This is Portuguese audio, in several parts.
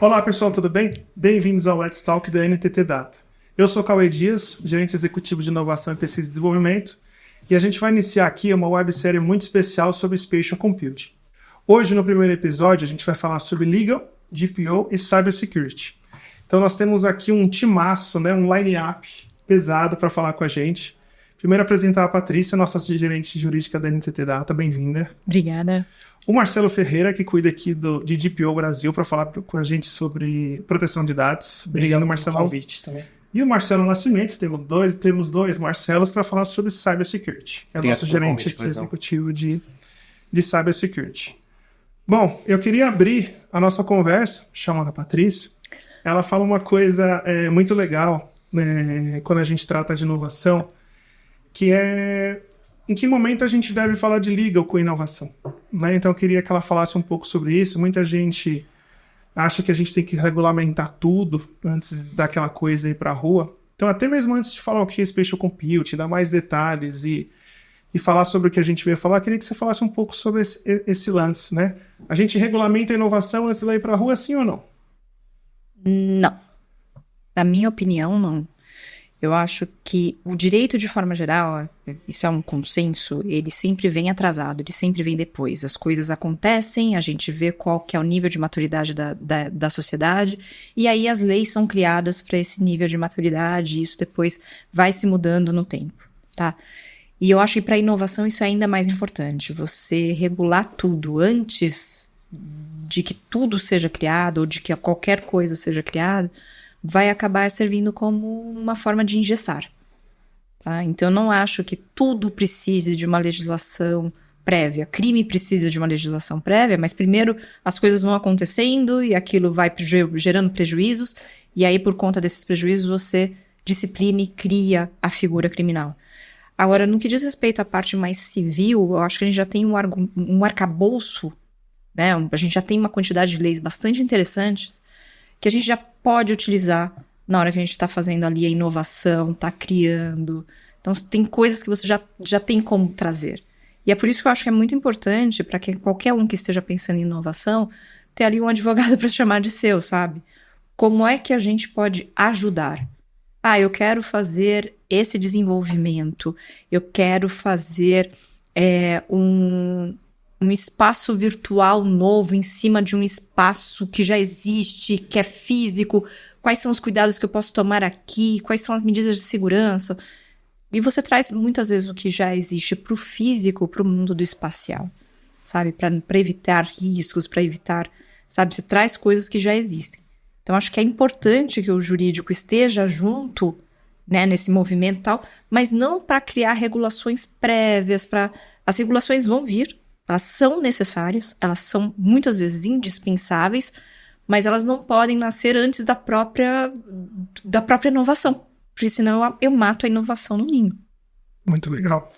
Olá pessoal, tudo bem? Bem-vindos ao Let's Talk da NTT Data. Eu sou Cauê Dias, gerente executivo de inovação e pesquisa e desenvolvimento, e a gente vai iniciar aqui uma websérie muito especial sobre Spatial Computing. Hoje, no primeiro episódio, a gente vai falar sobre Legal, GPO e Cybersecurity. Então nós temos aqui um timaço, um line-up pesado para falar com a gente. Primeiro apresentar a Patrícia, nossa gerente jurídica da NTT Data, bem-vinda. Obrigada. O Marcelo Ferreira, que cuida aqui de GPO Brasil, para falar com a gente sobre proteção de dados. Obrigado, Marcelo. pelo convite também. E o Marcelo Nascimento, temos dois Marcelos para falar sobre Cybersecurity. É o nosso gerente aqui executivo de Cybersecurity. Bom, eu queria abrir a nossa conversa, chamando a Patrícia. Ela fala uma coisa muito legal, quando a gente trata de inovação, que é em que momento a gente deve falar de legal com inovação. Então eu queria que ela falasse um pouco sobre isso. Muita gente acha que a gente tem que regulamentar tudo antes daquela coisa ir para a rua. Então até mesmo antes de falar o que é Spatial Computing, dar mais detalhes e falar sobre o que a gente veio falar, eu queria que você falasse um pouco sobre esse lance, né? A gente regulamenta a inovação antes de ir para a rua, sim ou não? Não. Na minha opinião, não. Eu acho que o direito, de forma geral, isso é um consenso, ele sempre vem atrasado, ele sempre vem depois. As coisas acontecem, a gente vê qual que é o nível de maturidade da sociedade, e aí as leis são criadas para esse nível de maturidade, e isso depois vai se mudando no tempo, tá? E eu acho que para a inovação isso é ainda mais importante, você regular tudo antes de que tudo seja criado, ou de que qualquer coisa seja criada, vai acabar servindo como uma forma de engessar. Tá? Então, eu não acho que tudo precise de uma legislação prévia. Crime precisa de uma legislação prévia, mas primeiro as coisas vão acontecendo e aquilo vai gerando prejuízos, e aí, por conta desses prejuízos, você disciplina e cria a figura criminal. Agora, no que diz respeito à parte mais civil, eu acho que a gente já tem um arcabouço, né? A gente já tem uma quantidade de leis bastante interessantes que a gente já pode utilizar na hora que a gente está fazendo ali a inovação, está criando. Então, tem coisas que você já tem como trazer. E é por isso que eu acho que é muito importante para que qualquer um que esteja pensando em inovação ter ali um advogado para chamar de seu, sabe? Como é que a gente pode ajudar? Eu quero fazer esse desenvolvimento, eu quero fazer um espaço virtual novo em cima de um espaço que já existe, que é físico. Quais são os cuidados que eu posso tomar aqui? Quais são as medidas de segurança? E você traz muitas vezes o que já existe para o físico, para o mundo do espacial, sabe? Para evitar riscos, para evitar, sabe? Você traz coisas que já existem. Então, acho que é importante que o jurídico esteja junto, né, nesse movimento e tal, mas não para criar regulações prévias. As regulações vão vir, elas são necessárias, elas são muitas vezes indispensáveis, mas elas não podem nascer antes da própria inovação, porque senão eu mato a inovação no ninho. Muito legal.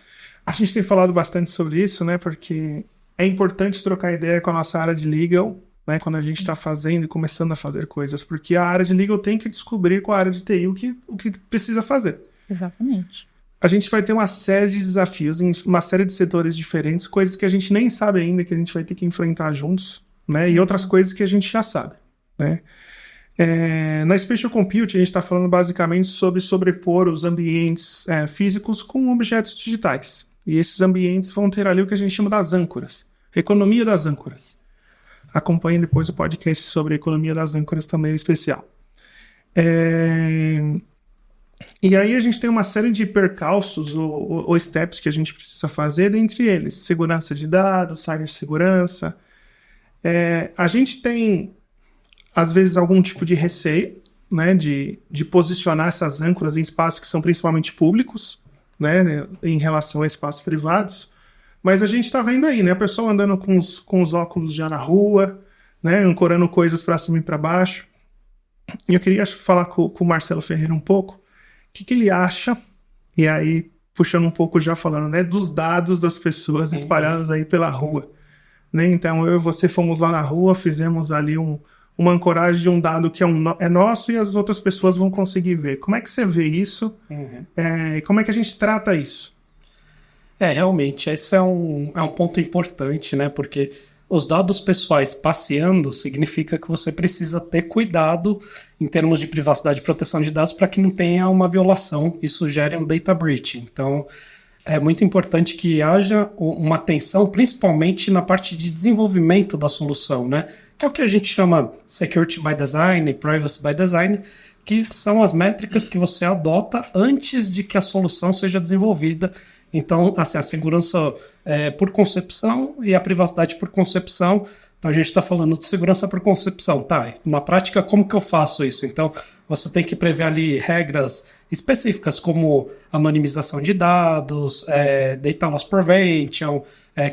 A gente tem falado bastante sobre isso, né, porque é importante trocar ideia com a nossa área de legal, né, quando a gente está fazendo e começando a fazer coisas, porque a área de legal tem que descobrir com a área de TI o que precisa fazer. Exatamente. A gente vai ter uma série de desafios em uma série de setores diferentes, coisas que a gente nem sabe ainda, que a gente vai ter que enfrentar juntos, né? E outras coisas que a gente já sabe, né? Na Spatial Computing, a gente está falando basicamente sobre sobrepor os ambientes físicos com objetos digitais. E esses ambientes vão ter ali o que a gente chama das âncoras, economia das âncoras. Acompanhe depois o podcast sobre a economia das âncoras também especial. E aí a gente tem uma série de percalços ou steps que a gente precisa fazer, dentre eles segurança de dados, cibersegurança. A gente tem, às vezes, algum tipo de receio, né, de posicionar essas âncoras em espaços que são principalmente públicos, né, em relação a espaços privados, mas a gente está vendo aí, né, a pessoa andando com os óculos já na rua, né, ancorando coisas para cima e para baixo. E eu queria falar com o Marcelo Ferreira um pouco, o que ele acha, e aí puxando um pouco já falando, né, dos dados das pessoas espalhados aí pela rua, né? Então eu e você fomos lá na rua, fizemos ali uma ancoragem de um dado que é nosso e as outras pessoas vão conseguir ver. Como é que você vê isso? E como é que a gente trata isso? Realmente, esse é um ponto importante, né? Porque os dados pessoais passeando significa que você precisa ter cuidado em termos de privacidade e proteção de dados para que não tenha uma violação, isso gere um data breach. Então, é muito importante que haja uma atenção, principalmente na parte de desenvolvimento da solução, né? Que é o que a gente chama Security by Design e Privacy by Design, que são as métricas que você adota antes de que a solução seja desenvolvida. Então, assim, a segurança por concepção e a privacidade por concepção. Então, a gente está falando de segurança por concepção. Tá, na prática, como que eu faço isso? Então, você tem que prever ali regras específicas, como anonimização de dados, data loss prevention,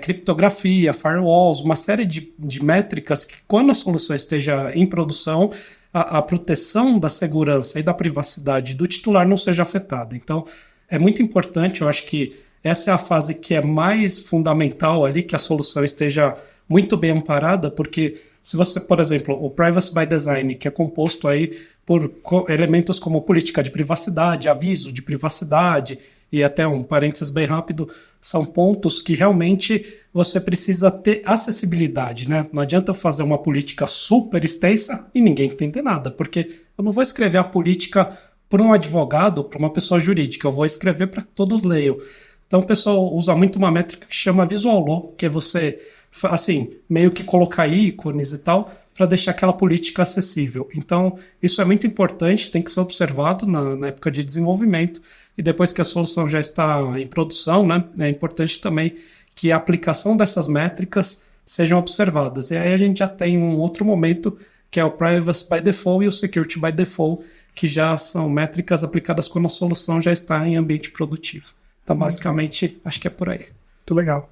criptografia, firewalls, uma série de métricas que, quando a solução esteja em produção, a proteção da segurança e da privacidade do titular não seja afetada. Então, é muito importante, eu acho que essa é a fase que é mais fundamental ali, que a solução esteja muito bem amparada, porque se você, por exemplo, o Privacy by Design, que é composto aí por elementos como política de privacidade, aviso de privacidade, e até um parênteses bem rápido, são pontos que realmente você precisa ter acessibilidade, né? Não adianta eu fazer uma política super extensa e ninguém entender nada, porque eu não vou escrever a política para um advogado, para uma pessoa jurídica, eu vou escrever para que todos leiam. Então o pessoal usa muito uma métrica que chama Visual Law, que é você, assim, meio que colocar ícones e tal, para deixar aquela política acessível. Então, isso é muito importante, tem que ser observado na época de desenvolvimento, e depois que a solução já está em produção, né, é importante também que a aplicação dessas métricas sejam observadas. E aí a gente já tem um outro momento, que é o Privacy by Default e o Security by Default, que já são métricas aplicadas quando a solução já está em ambiente produtivo. Então, basicamente, acho que é por aí. Muito legal.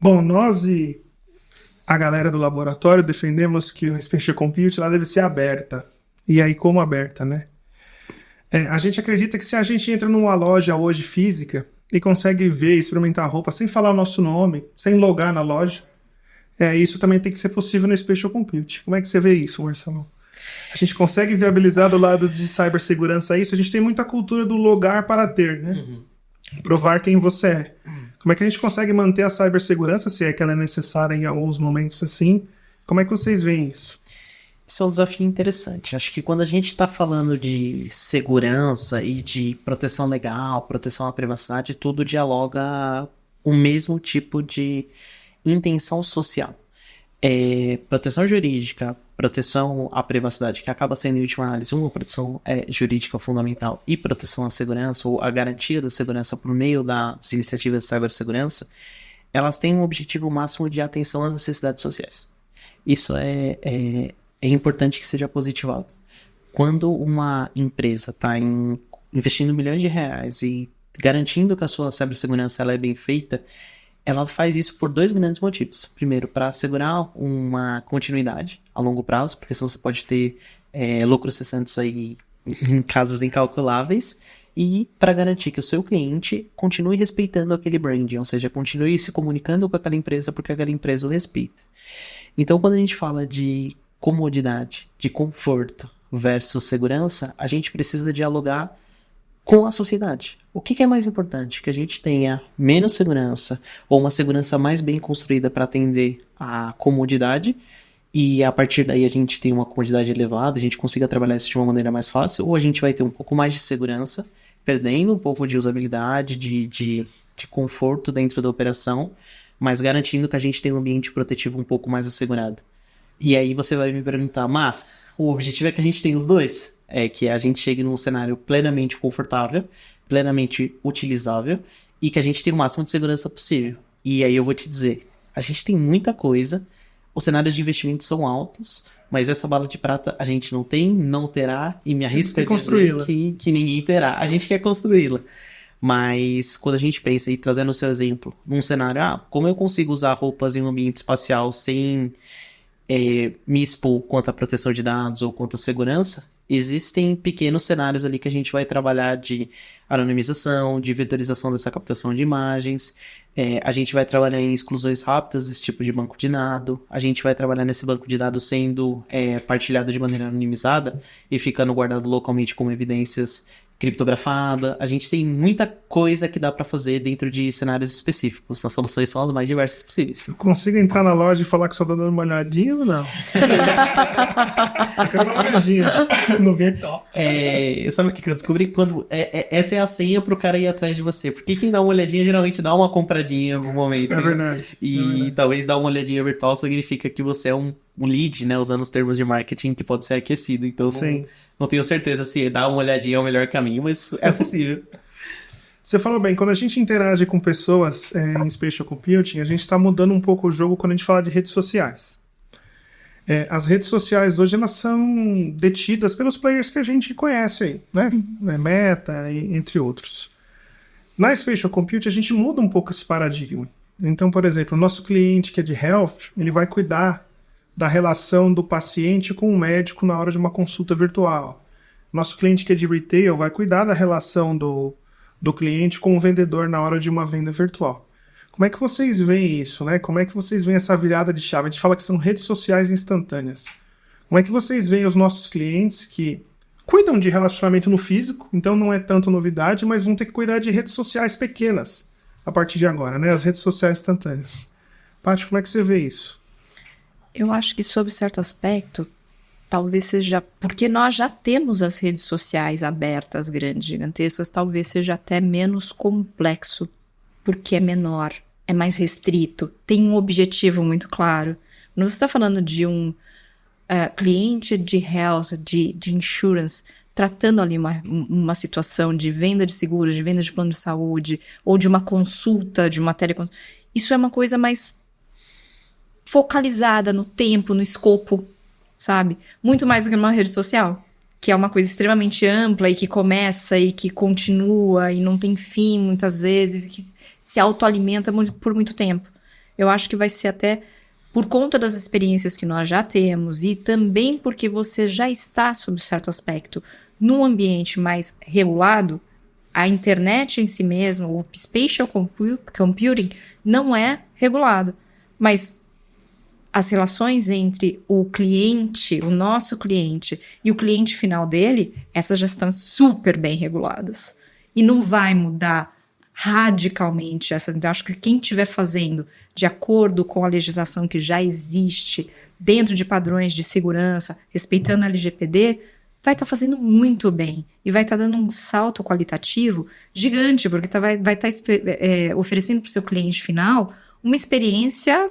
Bom, nós e a galera do laboratório defendemos que o Spatial Compute lá deve ser aberta. E aí, como aberta, né? A gente acredita que se a gente entra numa loja hoje física e consegue ver e experimentar a roupa sem falar o nosso nome, sem logar na loja, isso também tem que ser possível no Spatial Compute. Como é que você vê isso, Marcelo? A gente consegue viabilizar do lado de cibersegurança isso? A gente tem muita cultura do logar para ter, né? Uhum. Provar quem você é. Como é que a gente consegue manter a cibersegurança, se é que ela é necessária em alguns momentos assim? Como é que vocês veem isso? Esse é um desafio interessante. Acho que quando a gente está falando de segurança e de proteção legal, proteção à privacidade, tudo dialoga o mesmo tipo de intenção social. Proteção jurídica, proteção à privacidade, que acaba sendo, em última análise, uma proteção jurídica fundamental e proteção à segurança, ou a garantia da segurança por meio das iniciativas de cibersegurança, elas têm um objetivo máximo de atenção às necessidades sociais. Isso é importante que seja positivado. Quando uma empresa está investindo milhões de reais e garantindo que a sua cibersegurança ela é bem feita, ela faz isso por dois grandes motivos. Primeiro, para assegurar uma continuidade a longo prazo, porque senão você pode ter lucros cessantes aí em casos incalculáveis, e para garantir que o seu cliente continue respeitando aquele branding, ou seja, continue se comunicando com aquela empresa porque aquela empresa o respeita. Então, quando a gente fala de comodidade, de conforto versus segurança, a gente precisa dialogar com a sociedade. O que é mais importante? Que a gente tenha menos segurança ou uma segurança mais bem construída para atender a comodidade e a partir daí a gente tem uma comodidade elevada, a gente consiga trabalhar isso de uma maneira mais fácil, ou a gente vai ter um pouco mais de segurança, perdendo um pouco de usabilidade, de conforto dentro da operação, mas garantindo que a gente tem um ambiente protetivo um pouco mais assegurado. E aí você vai me perguntar, Mar, o objetivo é que a gente tenha os dois? É que a gente chegue num cenário plenamente confortável, plenamente utilizável e que a gente tenha o máximo de segurança possível. E aí eu vou te dizer, a gente tem muita coisa, os cenários de investimento são altos, mas essa bala de prata a gente não tem, não terá e me arrisco a dizer que ninguém terá. A gente quer construí-la. Mas quando a gente pensa, e trazendo o seu exemplo, num cenário, como eu consigo usar roupas em um ambiente espacial sem me expor quanto à proteção de dados ou quanto à segurança, existem pequenos cenários ali que a gente vai trabalhar de anonimização, de vetorização dessa captação de imagens, a gente vai trabalhar em exclusões rápidas desse tipo de banco de dados, a gente vai trabalhar nesse banco de dados sendo partilhado de maneira anonimizada e ficando guardado localmente como evidências criptografada. A gente tem muita coisa que dá para fazer dentro de cenários específicos. As soluções são as mais diversas possíveis. Eu consigo entrar na loja e falar que só tô dando uma olhadinha ou não? Eu quero dar uma olhadinha. No virtual. Sabe o que eu descobri? Essa é a senha pro cara ir atrás de você. Porque quem dá uma olhadinha geralmente dá uma compradinha no momento. É verdade. E talvez dar uma olhadinha virtual significa que você é um lead, né? Usando os termos de marketing que pode ser aquecido. Então não tenho certeza se dar uma olhadinha é o melhor caminho, mas é possível. Você falou bem, quando a gente interage com pessoas em Spatial Computing, a gente está mudando um pouco o jogo quando a gente fala de redes sociais. As redes sociais hoje elas são detidas pelos players que a gente conhece aí, né? Meta, entre outros. Na Spatial Computing a gente muda um pouco esse paradigma. Então, por exemplo, o nosso cliente que é de health, ele vai cuidar da relação do paciente com o médico na hora de uma consulta virtual. Nosso cliente que é de retail vai cuidar da relação do cliente com o vendedor na hora de uma venda virtual. Como é que vocês veem isso, né? Como é que vocês veem essa virada de chave? A gente fala que são redes sociais instantâneas. Como é que vocês veem os nossos clientes que cuidam de relacionamento no físico, então não é tanto novidade, mas vão ter que cuidar de redes sociais pequenas a partir de agora, né? As redes sociais instantâneas. Paty, como é que você vê isso? Eu acho que, sob certo aspecto, talvez seja... Porque nós já temos as redes sociais abertas, grandes, gigantescas, talvez seja até menos complexo, porque é menor, é mais restrito, tem um objetivo muito claro. Quando você está falando de um cliente de health, de insurance, tratando ali uma situação de venda de seguros, de venda de plano de saúde, ou de uma consulta, de uma teleconsulta, isso é uma coisa mais focalizada no tempo, no escopo, sabe? Muito mais do que numa rede social, que é uma coisa extremamente ampla e que começa e que continua e não tem fim muitas vezes, e que se autoalimenta por muito tempo. Eu acho que vai ser até por conta das experiências que nós já temos e também porque você já está, sob certo aspecto, num ambiente mais regulado, a internet em si mesma, o spatial computing, não é regulado, mas as relações entre o cliente, o nosso cliente, e o cliente final dele, essas já estão super bem reguladas. E não vai mudar radicalmente essa. Então, acho que quem estiver fazendo de acordo com a legislação que já existe, dentro de padrões de segurança, respeitando a LGPD, vai estar fazendo muito bem. E vai estar dando um salto qualitativo gigante, porque vai estar oferecendo para o seu cliente final uma experiência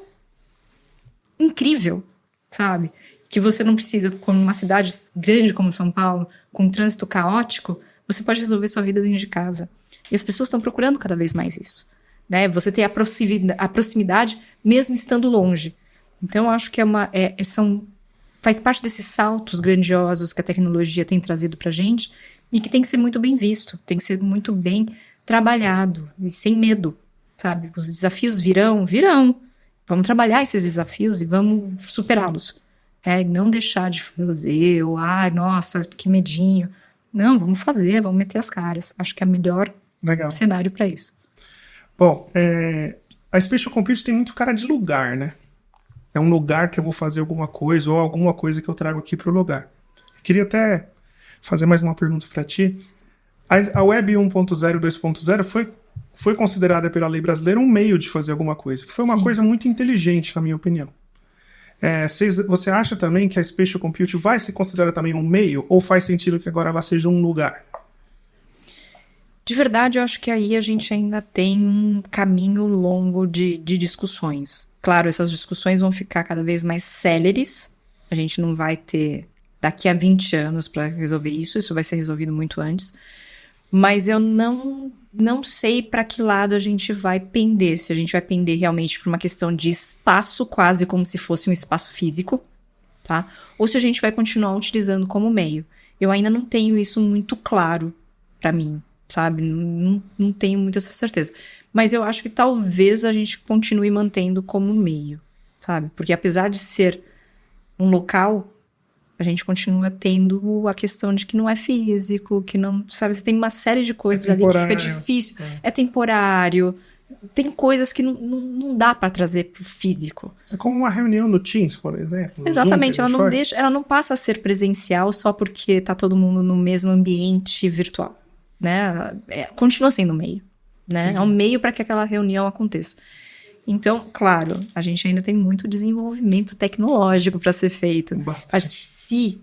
incrível, sabe? Que você não precisa, como uma cidade grande como São Paulo, com um trânsito caótico, você pode resolver sua vida dentro de casa. E as pessoas estão procurando cada vez mais isso, né? Você ter a proximidade mesmo estando longe. Então, eu acho que faz parte desses saltos grandiosos que a tecnologia tem trazido pra gente e que tem que ser muito bem visto, tem que ser muito bem trabalhado e sem medo, sabe? Os desafios virão. Vamos trabalhar esses desafios e vamos superá-los. Não deixar de fazer, nossa, que medinho. Não, vamos fazer, vamos meter as caras. Acho que é o melhor cenário para isso. Bom, a Spatial Computing tem muito cara de lugar, né? É um lugar que eu vou fazer alguma coisa ou alguma coisa que eu trago aqui para o lugar. Queria até fazer mais uma pergunta para ti. A Web 1.0 e 2.0 foi considerada pela lei brasileira um meio de fazer alguma coisa, que foi uma coisa muito inteligente, na minha opinião. Você acha também que a Spatial Computing vai ser considerada também um meio, ou faz sentido que agora ela seja um lugar? De verdade, eu acho que aí a gente ainda tem um caminho longo de discussões. Claro, essas discussões vão ficar cada vez mais céleres, a gente não vai ter daqui a 20 anos para resolver isso vai ser resolvido muito antes. Mas eu não sei para que lado a gente vai pender. Se a gente vai pender realmente para uma questão de espaço, quase como se fosse um espaço físico, tá? Ou se a gente vai continuar utilizando como meio. Eu ainda não tenho isso muito claro para mim, sabe? Não tenho muita essa certeza. Mas eu acho que talvez a gente continue mantendo como meio, sabe? Porque apesar de ser um local, a gente continua tendo a questão de que não é físico, que não, sabe, você tem uma série de coisas ali que fica difícil, é temporário, tem coisas que não dá para trazer pro físico. É como uma reunião no Teams, por exemplo. Exatamente, ela não passa a ser presencial só porque tá todo mundo no mesmo ambiente virtual. né? Continua sendo um meio, né? É um meio para que aquela reunião aconteça. Então, claro, a gente ainda tem muito desenvolvimento tecnológico para ser feito. Bastante. Mas se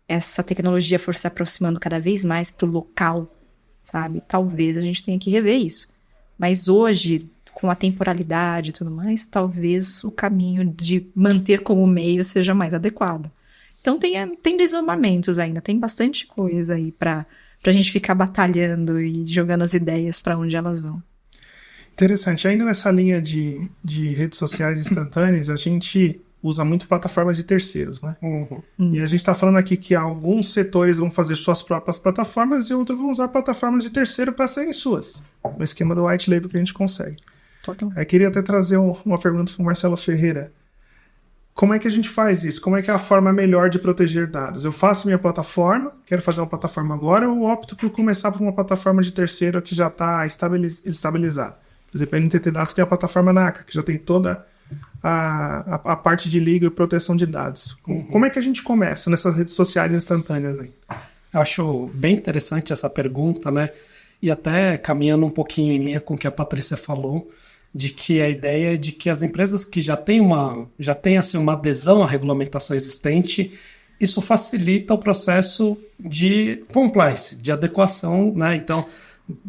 essa tecnologia for se aproximando cada vez mais para o local, sabe? Talvez a gente tenha que rever isso. Mas hoje, com a temporalidade e tudo mais, talvez o caminho de manter como meio seja mais adequado. Então tem desdobramentos ainda, tem bastante coisa aí para a gente ficar batalhando e jogando as ideias para onde elas vão. Interessante. Ainda nessa linha de redes sociais instantâneas, a gente usa muito plataformas de terceiros, né? E a gente está falando aqui que alguns setores vão fazer suas próprias plataformas e outros vão usar plataformas de terceiro para serem suas. No esquema do white label que a gente consegue. Eu queria até trazer uma pergunta para o Marcelo Ferreira. Como é que a gente faz isso? Como é que é a forma melhor de proteger dados? Eu faço minha plataforma, quero fazer uma plataforma agora, ou opto por começar por uma plataforma de terceiro que já está estabilizada? Por exemplo, a NTT Dados tem a plataforma NACA, que já tem toda a parte de liga e proteção de dados. Como é que a gente começa nessas redes sociais instantâneas aí? Eu acho bem interessante essa pergunta, né? E até caminhando um pouquinho em linha com o que a Patrícia falou, de que a ideia é de que as empresas que já têm assim, uma adesão à regulamentação existente, isso facilita o processo de compliance, de adequação, né? Então,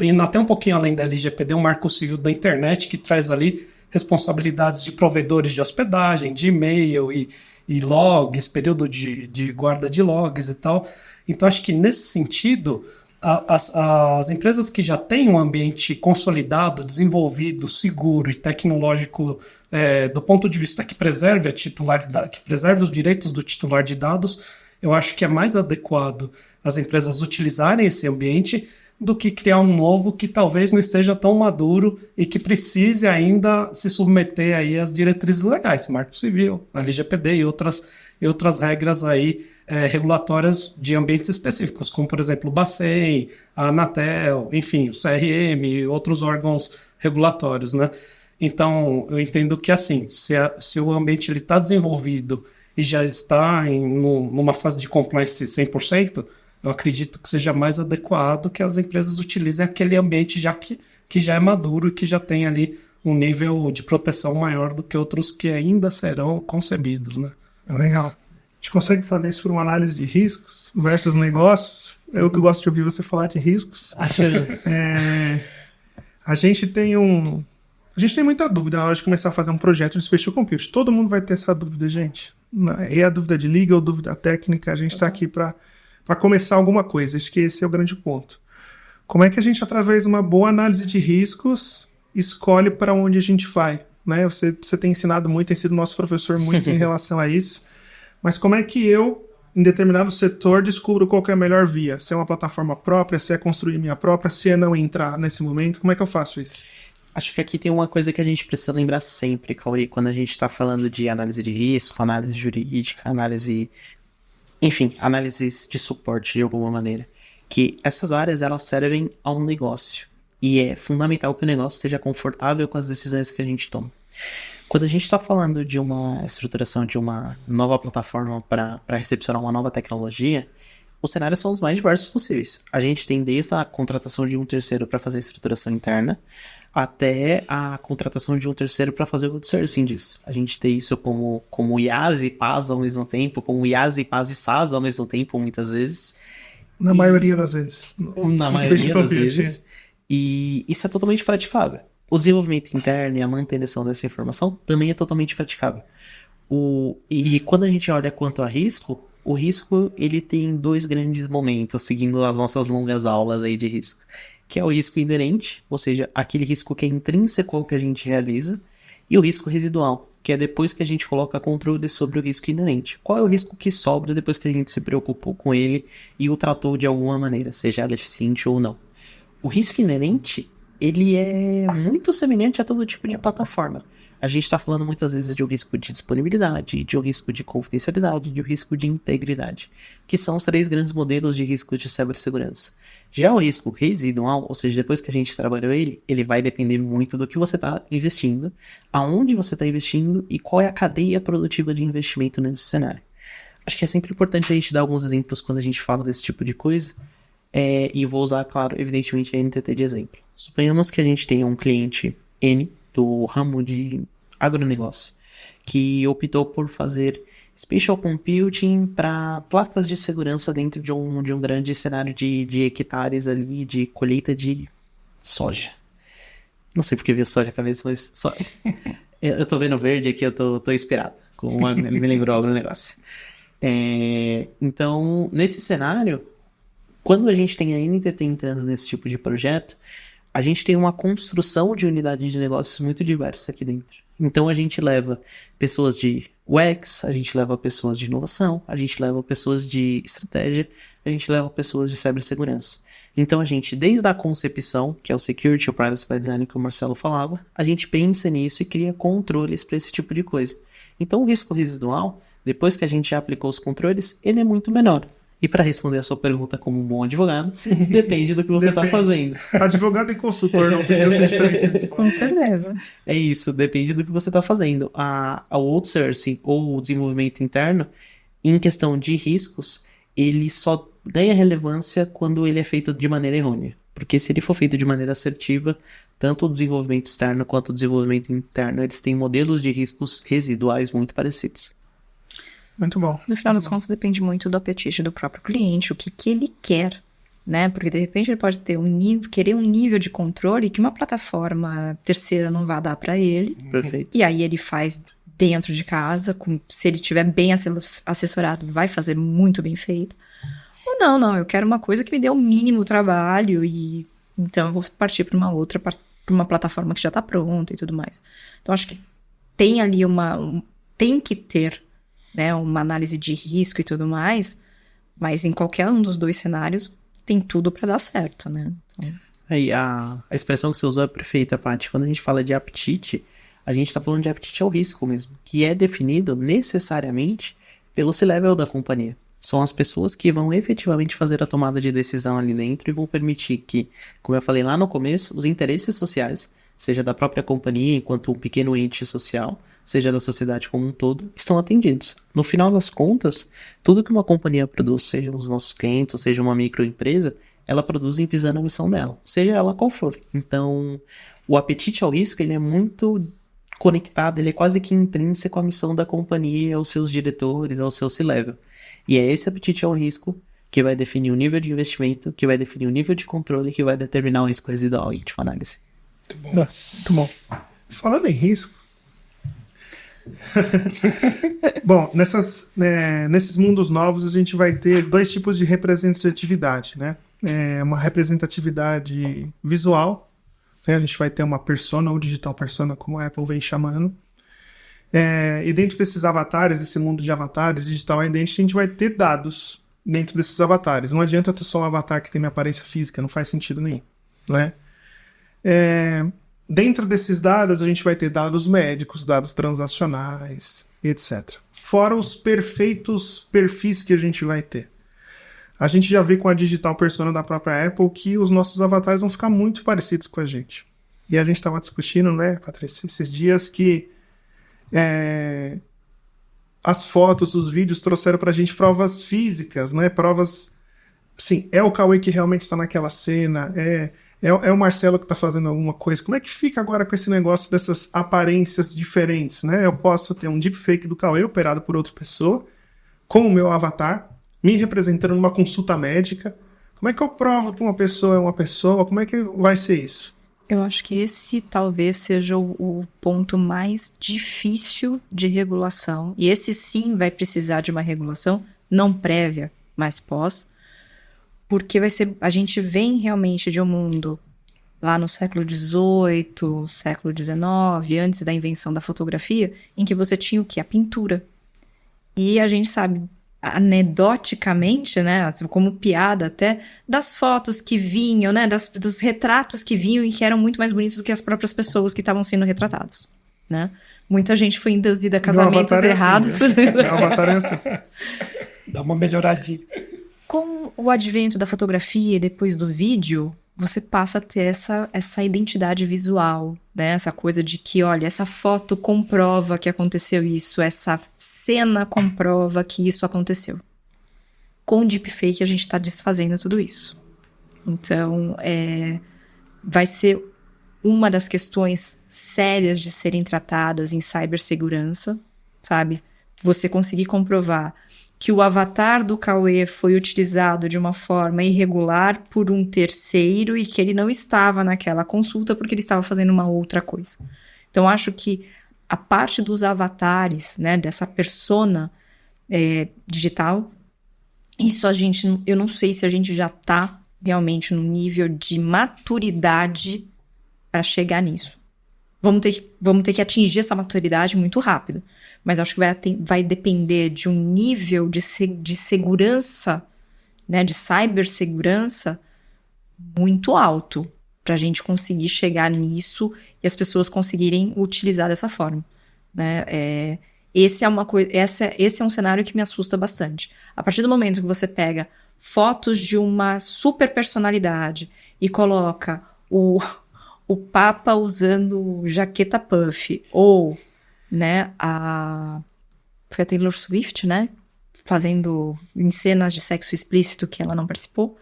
indo até um pouquinho além da LGPD, um marco civil da internet que traz ali responsabilidades de provedores de hospedagem, de e-mail e logs, período de guarda de logs e tal. Então, acho que nesse sentido, as empresas que já têm um ambiente consolidado, desenvolvido, seguro e tecnológico, do ponto de vista que preserve a titularidade, que preserve os direitos do titular de dados, eu acho que é mais adequado as empresas utilizarem esse ambiente do que criar um novo que talvez não esteja tão maduro e que precise ainda se submeter aí às diretrizes legais, Marco Civil, a LGPD e outras regras aí regulatórias de ambientes específicos, como por exemplo o Bacen, a Anatel, enfim, o CRM e outros órgãos regulatórios, né? Então, eu entendo que assim, se o ambiente está desenvolvido e já está numa fase de compliance 100%, eu acredito que seja mais adequado que as empresas utilizem aquele ambiente que já é maduro e que já tem ali um nível de proteção maior do que outros que ainda serão concebidos, né? Legal. A gente consegue fazer isso por uma análise de riscos versus negócios. Eu que gosto de ouvir você falar de riscos. A gente tem muita dúvida na hora de começar a fazer um projeto de Spatial Compute. Todo mundo vai ter essa dúvida, gente. É a dúvida de legal, dúvida técnica. A gente está aqui para começar alguma coisa. Acho que esse é o grande ponto. Como é que a gente, através de uma boa análise de riscos, escolhe para onde a gente vai? Né? Você tem ensinado muito, tem sido nosso professor muito em relação a isso. Mas como é que eu, em determinado setor, descubro qual que é a melhor via? Se é uma plataforma própria, se é construir minha própria, se é não entrar nesse momento? Como é que eu faço isso? Acho que aqui tem uma coisa que a gente precisa lembrar sempre, Cauê, quando a gente está falando de análise de risco, análise jurídica, análises de suporte de alguma maneira, que essas áreas elas servem a um negócio e é fundamental que o negócio esteja confortável com as decisões que a gente toma. Quando a gente está falando de uma estruturação de uma nova plataforma para recepcionar uma nova tecnologia, os cenários são os mais diversos possíveis. A gente tem desde a contratação de um terceiro para fazer a estruturação interna, até a contratação de um terceiro para fazer o outsourcing disso. A gente tem isso como IaaS e PaaS ao mesmo tempo, como IaaS e PaaS e SaaS ao mesmo tempo, muitas vezes. Na maioria das vezes. Na maioria das vezes. E isso é totalmente praticável. O desenvolvimento interno e a manutenção dessa informação também é totalmente praticável. E quando a gente olha quanto a risco, o risco ele tem dois grandes momentos, seguindo as nossas longas aulas aí de risco. Que é o risco inerente, ou seja, aquele risco que é intrínseco ao que a gente realiza, e o risco residual, que é depois que a gente coloca controle sobre o risco inerente. Qual é o risco que sobra depois que a gente se preocupou com ele e o tratou de alguma maneira, seja ela eficiente ou não? O risco inerente, ele é muito semelhante a todo tipo de plataforma. A gente está falando muitas vezes de um risco de disponibilidade, de um risco de confidencialidade, de um risco de integridade, que são os três grandes modelos de risco de cibersegurança. Já o risco residual, ou seja, depois que a gente trabalhou ele vai depender muito do que você está investindo, aonde você está investindo e qual é a cadeia produtiva de investimento nesse cenário. Acho que é sempre importante a gente dar alguns exemplos quando a gente fala desse tipo de coisa, E vou usar, claro, evidentemente, a NTT de exemplo. Suponhamos que a gente tenha um cliente N do ramo de agronegócio que optou por fazer spatial computing para placas de segurança dentro de um grande cenário de hectares ali de colheita de soja. Não sei porque veio soja na cabeça, mas só... eu tô vendo verde aqui, eu tô inspirado. Me lembrou agronegócio. Então, nesse cenário, quando a gente tem a NTT entrando nesse tipo de projeto, a gente tem uma construção de unidade de negócios muito diversa aqui dentro. Então a gente leva pessoas de UX, a gente leva pessoas de inovação, a gente leva pessoas de estratégia, a gente leva pessoas de cibersegurança. Então a gente, desde a concepção, que é o Security, o Privacy by Design que o Marcelo falava, a gente pensa nisso e cria controles para esse tipo de coisa. Então o risco residual, depois que a gente já aplicou os controles, ele é muito menor. E para responder a sua pergunta como um bom advogado, depende do que você está fazendo. Advogado e consultor, não tem diferente. Com certeza. É isso, depende do que você está fazendo. O outsourcing ou o desenvolvimento interno, em questão de riscos, ele só ganha relevância quando ele é feito de maneira errônea. Porque se ele for feito de maneira assertiva, tanto o desenvolvimento externo quanto o desenvolvimento interno, eles têm modelos de riscos residuais muito parecidos. Muito bom. No final das contas, depende muito do apetite do próprio cliente, o que ele quer, né? Porque, de repente, ele pode ter querer um nível de controle que uma plataforma terceira não vai dar para ele. Perfeito. E aí ele faz dentro de casa, se ele estiver bem assessorado, vai fazer muito bem feito. Ou não, eu quero uma coisa que me dê o mínimo trabalho e então eu vou partir para uma plataforma que já está pronta e tudo mais. Então, acho que tem ali tem que ter, né, uma análise de risco e tudo mais, mas em qualquer um dos dois cenários tem tudo para dar certo, né? Então... Aí, a expressão que você usou é perfeita, Paty. Quando a gente fala de apetite, a gente está falando de apetite ao risco mesmo, que é definido necessariamente pelo C-level da companhia. São as pessoas que vão efetivamente fazer a tomada de decisão ali dentro e vão permitir que, como eu falei lá no começo, os interesses sociais, seja da própria companhia enquanto um pequeno ente social, seja da sociedade como um todo, estão atendidos. No final das contas, tudo que uma companhia produz, seja os nossos clientes, ou seja uma microempresa, ela produz visando a missão dela, seja ela qual for. Então, o apetite ao risco, ele é muito conectado, ele é quase que intrínseco à missão da companhia, aos seus diretores, ao seu C-level. E é esse apetite ao risco que vai definir o nível de investimento, que vai definir o nível de controle, que vai determinar o risco residual em última análise. Muito bom. Muito bom. Falando em risco, bom, nesses mundos novos a gente vai ter dois tipos de representatividade, né? Uma representatividade visual, né? A gente vai ter uma persona ou digital persona, como a Apple vem chamando. E dentro desses avatares, esse mundo de avatares, digital identity, a gente vai ter dados dentro desses avatares. Não adianta ter só um avatar que tem minha aparência física, não faz sentido nenhum, não é? Dentro desses dados, a gente vai ter dados médicos, dados transacionais, etc. Fora os perfeitos perfis que a gente vai ter. A gente já vê com a digital persona da própria Apple que os nossos avatares vão ficar muito parecidos com a gente. E a gente estava discutindo, né, Patrícia, esses dias que as fotos, os vídeos trouxeram pra gente provas físicas, né? Provas, assim, é o Cauê que realmente está naquela cena, é o Marcelo que está fazendo alguma coisa. Como é que fica agora com esse negócio dessas aparências diferentes, né? Eu posso ter um deepfake do Cauê operado por outra pessoa, com o meu avatar, me representando numa consulta médica. Como é que eu provo que uma pessoa é uma pessoa? Como é que vai ser isso? Eu acho que esse talvez seja o ponto mais difícil de regulação. E esse sim vai precisar de uma regulação, não prévia, mas pós. Porque a gente vem realmente de um mundo lá no século XVIII, século XIX, antes da invenção da fotografia, em que você tinha o quê? A pintura. E a gente sabe, anedoticamente, né, assim, como piada até, das fotos que vinham, né, dos retratos que vinham e que eram muito mais bonitos do que as próprias pessoas que estavam sendo retratadas, né? Muita gente foi induzida a casamentos errados. Dá uma melhoradinha. Com o advento da fotografia e depois do vídeo, você passa a ter essa identidade visual, né? Essa coisa de que, olha, essa foto comprova que aconteceu isso, essa cena comprova que isso aconteceu. Com o deepfake, a gente está desfazendo tudo isso. Então, vai ser uma das questões sérias de serem tratadas em cibersegurança, sabe? Você conseguir comprovar que o avatar do Cauê foi utilizado de uma forma irregular por um terceiro e que ele não estava naquela consulta porque ele estava fazendo uma outra coisa. Então, acho que a parte dos avatares, né, dessa persona digital, isso eu não sei se a gente já está realmente no nível de maturidade para chegar nisso. Vamos ter que atingir essa maturidade muito rápido. Mas acho que vai depender de um nível de segurança, né, de cibersegurança muito alto para a gente conseguir chegar nisso e as pessoas conseguirem utilizar dessa forma, né? Esse é um cenário que me assusta bastante. A partir do momento que você pega fotos de uma super personalidade e coloca o Papa usando jaqueta puff, ou, né, foi a Taylor Swift, né, fazendo em cenas de sexo explícito que ela não participou,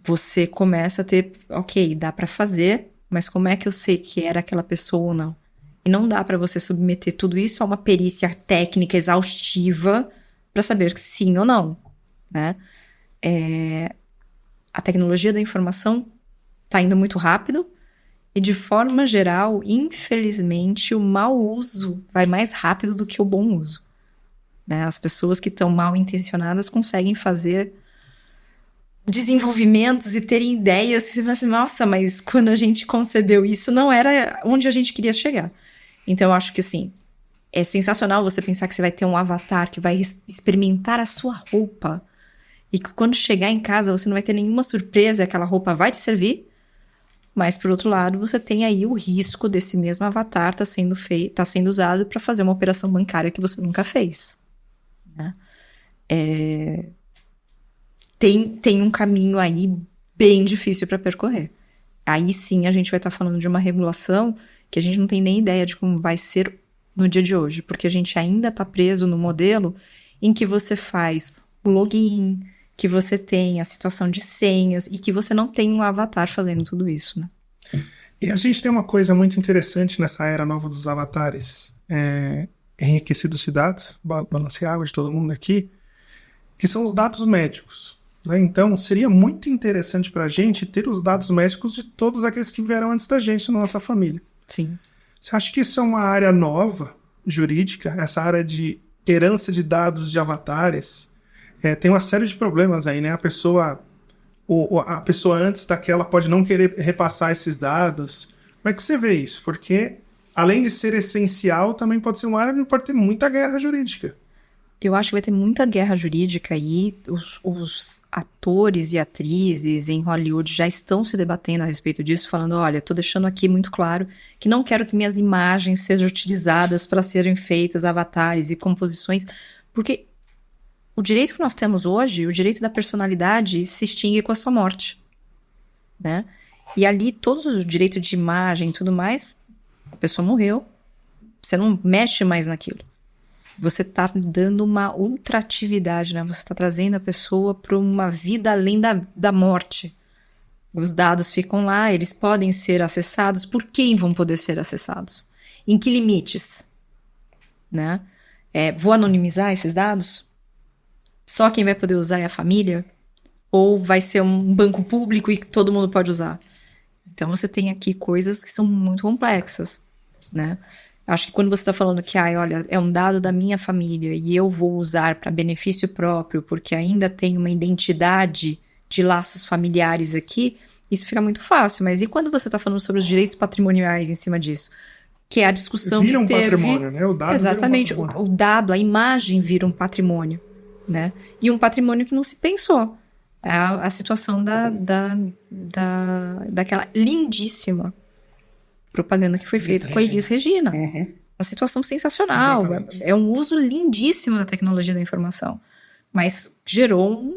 você começa a ter, ok, dá pra fazer, mas como é que eu sei que era aquela pessoa ou não? E não dá pra você submeter tudo isso a uma perícia técnica exaustiva pra saber se sim ou não, né? A tecnologia da informação tá indo muito rápido e, de forma geral, infelizmente, o mau uso vai mais rápido do que o bom uso, né? As pessoas que estão mal intencionadas conseguem fazer desenvolvimentos e terem ideias que você fala assim, nossa, mas quando a gente concebeu isso não era onde a gente queria chegar. Então eu acho que assim, é sensacional você pensar que você vai ter um avatar que vai experimentar a sua roupa e que quando chegar em casa você não vai ter nenhuma surpresa e aquela roupa vai te servir, mas por outro lado você tem aí o risco desse mesmo avatar tá sendo usado para fazer uma operação bancária que você nunca fez, né? Tem um caminho aí bem difícil para percorrer. Aí sim a gente vai estar falando de uma regulação que a gente não tem nem ideia de como vai ser no dia de hoje, porque a gente ainda está preso no modelo em que você faz o login, que você tem a situação de senhas e que você não tem um avatar fazendo tudo isso, né? E a gente tem uma coisa muito interessante nessa era nova dos avatares, enriquecidos de dados, balanceável de todo mundo aqui, que são os dados médicos. Então, seria muito interessante para a gente ter os dados médicos de todos aqueles que vieram antes da gente na nossa família. Sim. Você acha que isso é uma área nova, jurídica, essa área de herança de dados de avatares? Tem uma série de problemas aí, né? A pessoa antes daquela pode não querer repassar esses dados. Como é que você vê isso? Porque, além de ser essencial, também pode ser uma área onde pode ter muita guerra jurídica. Eu acho que vai ter muita guerra jurídica aí. Os atores e atrizes em Hollywood já estão se debatendo a respeito disso, falando, olha, estou deixando aqui muito claro que não quero que minhas imagens sejam utilizadas para serem feitas avatares e composições, porque o direito que nós temos hoje, o direito da personalidade, se extingue com a sua morte, né? E ali, todos os direitos de imagem e tudo mais, a pessoa morreu, você não mexe mais naquilo. Você está dando uma ultratividade, né? Você está trazendo a pessoa para uma vida além da morte. Os dados ficam lá, eles podem ser acessados. Por quem vão poder ser acessados? Em que limites? Né? Vou anonimizar esses dados? Só quem vai poder usar é a família? Ou vai ser um banco público e que todo mundo pode usar? Então você tem aqui coisas que são muito complexas, né? Acho que quando você está falando que, olha, é um dado da minha família e eu vou usar para benefício próprio porque ainda tem uma identidade de laços familiares aqui, isso fica muito fácil. Mas e quando você está falando sobre os direitos patrimoniais em cima disso? Que é a discussão que teve... patrimônio, né? O dado exatamente, vira um patrimônio. O dado, a imagem vira um patrimônio, né? E um patrimônio que não se pensou. É a situação daquela lindíssima propaganda que foi feita com a Elis Regina. Uhum. Uma situação sensacional. Exatamente. É um uso lindíssimo da tecnologia da informação. Mas gerou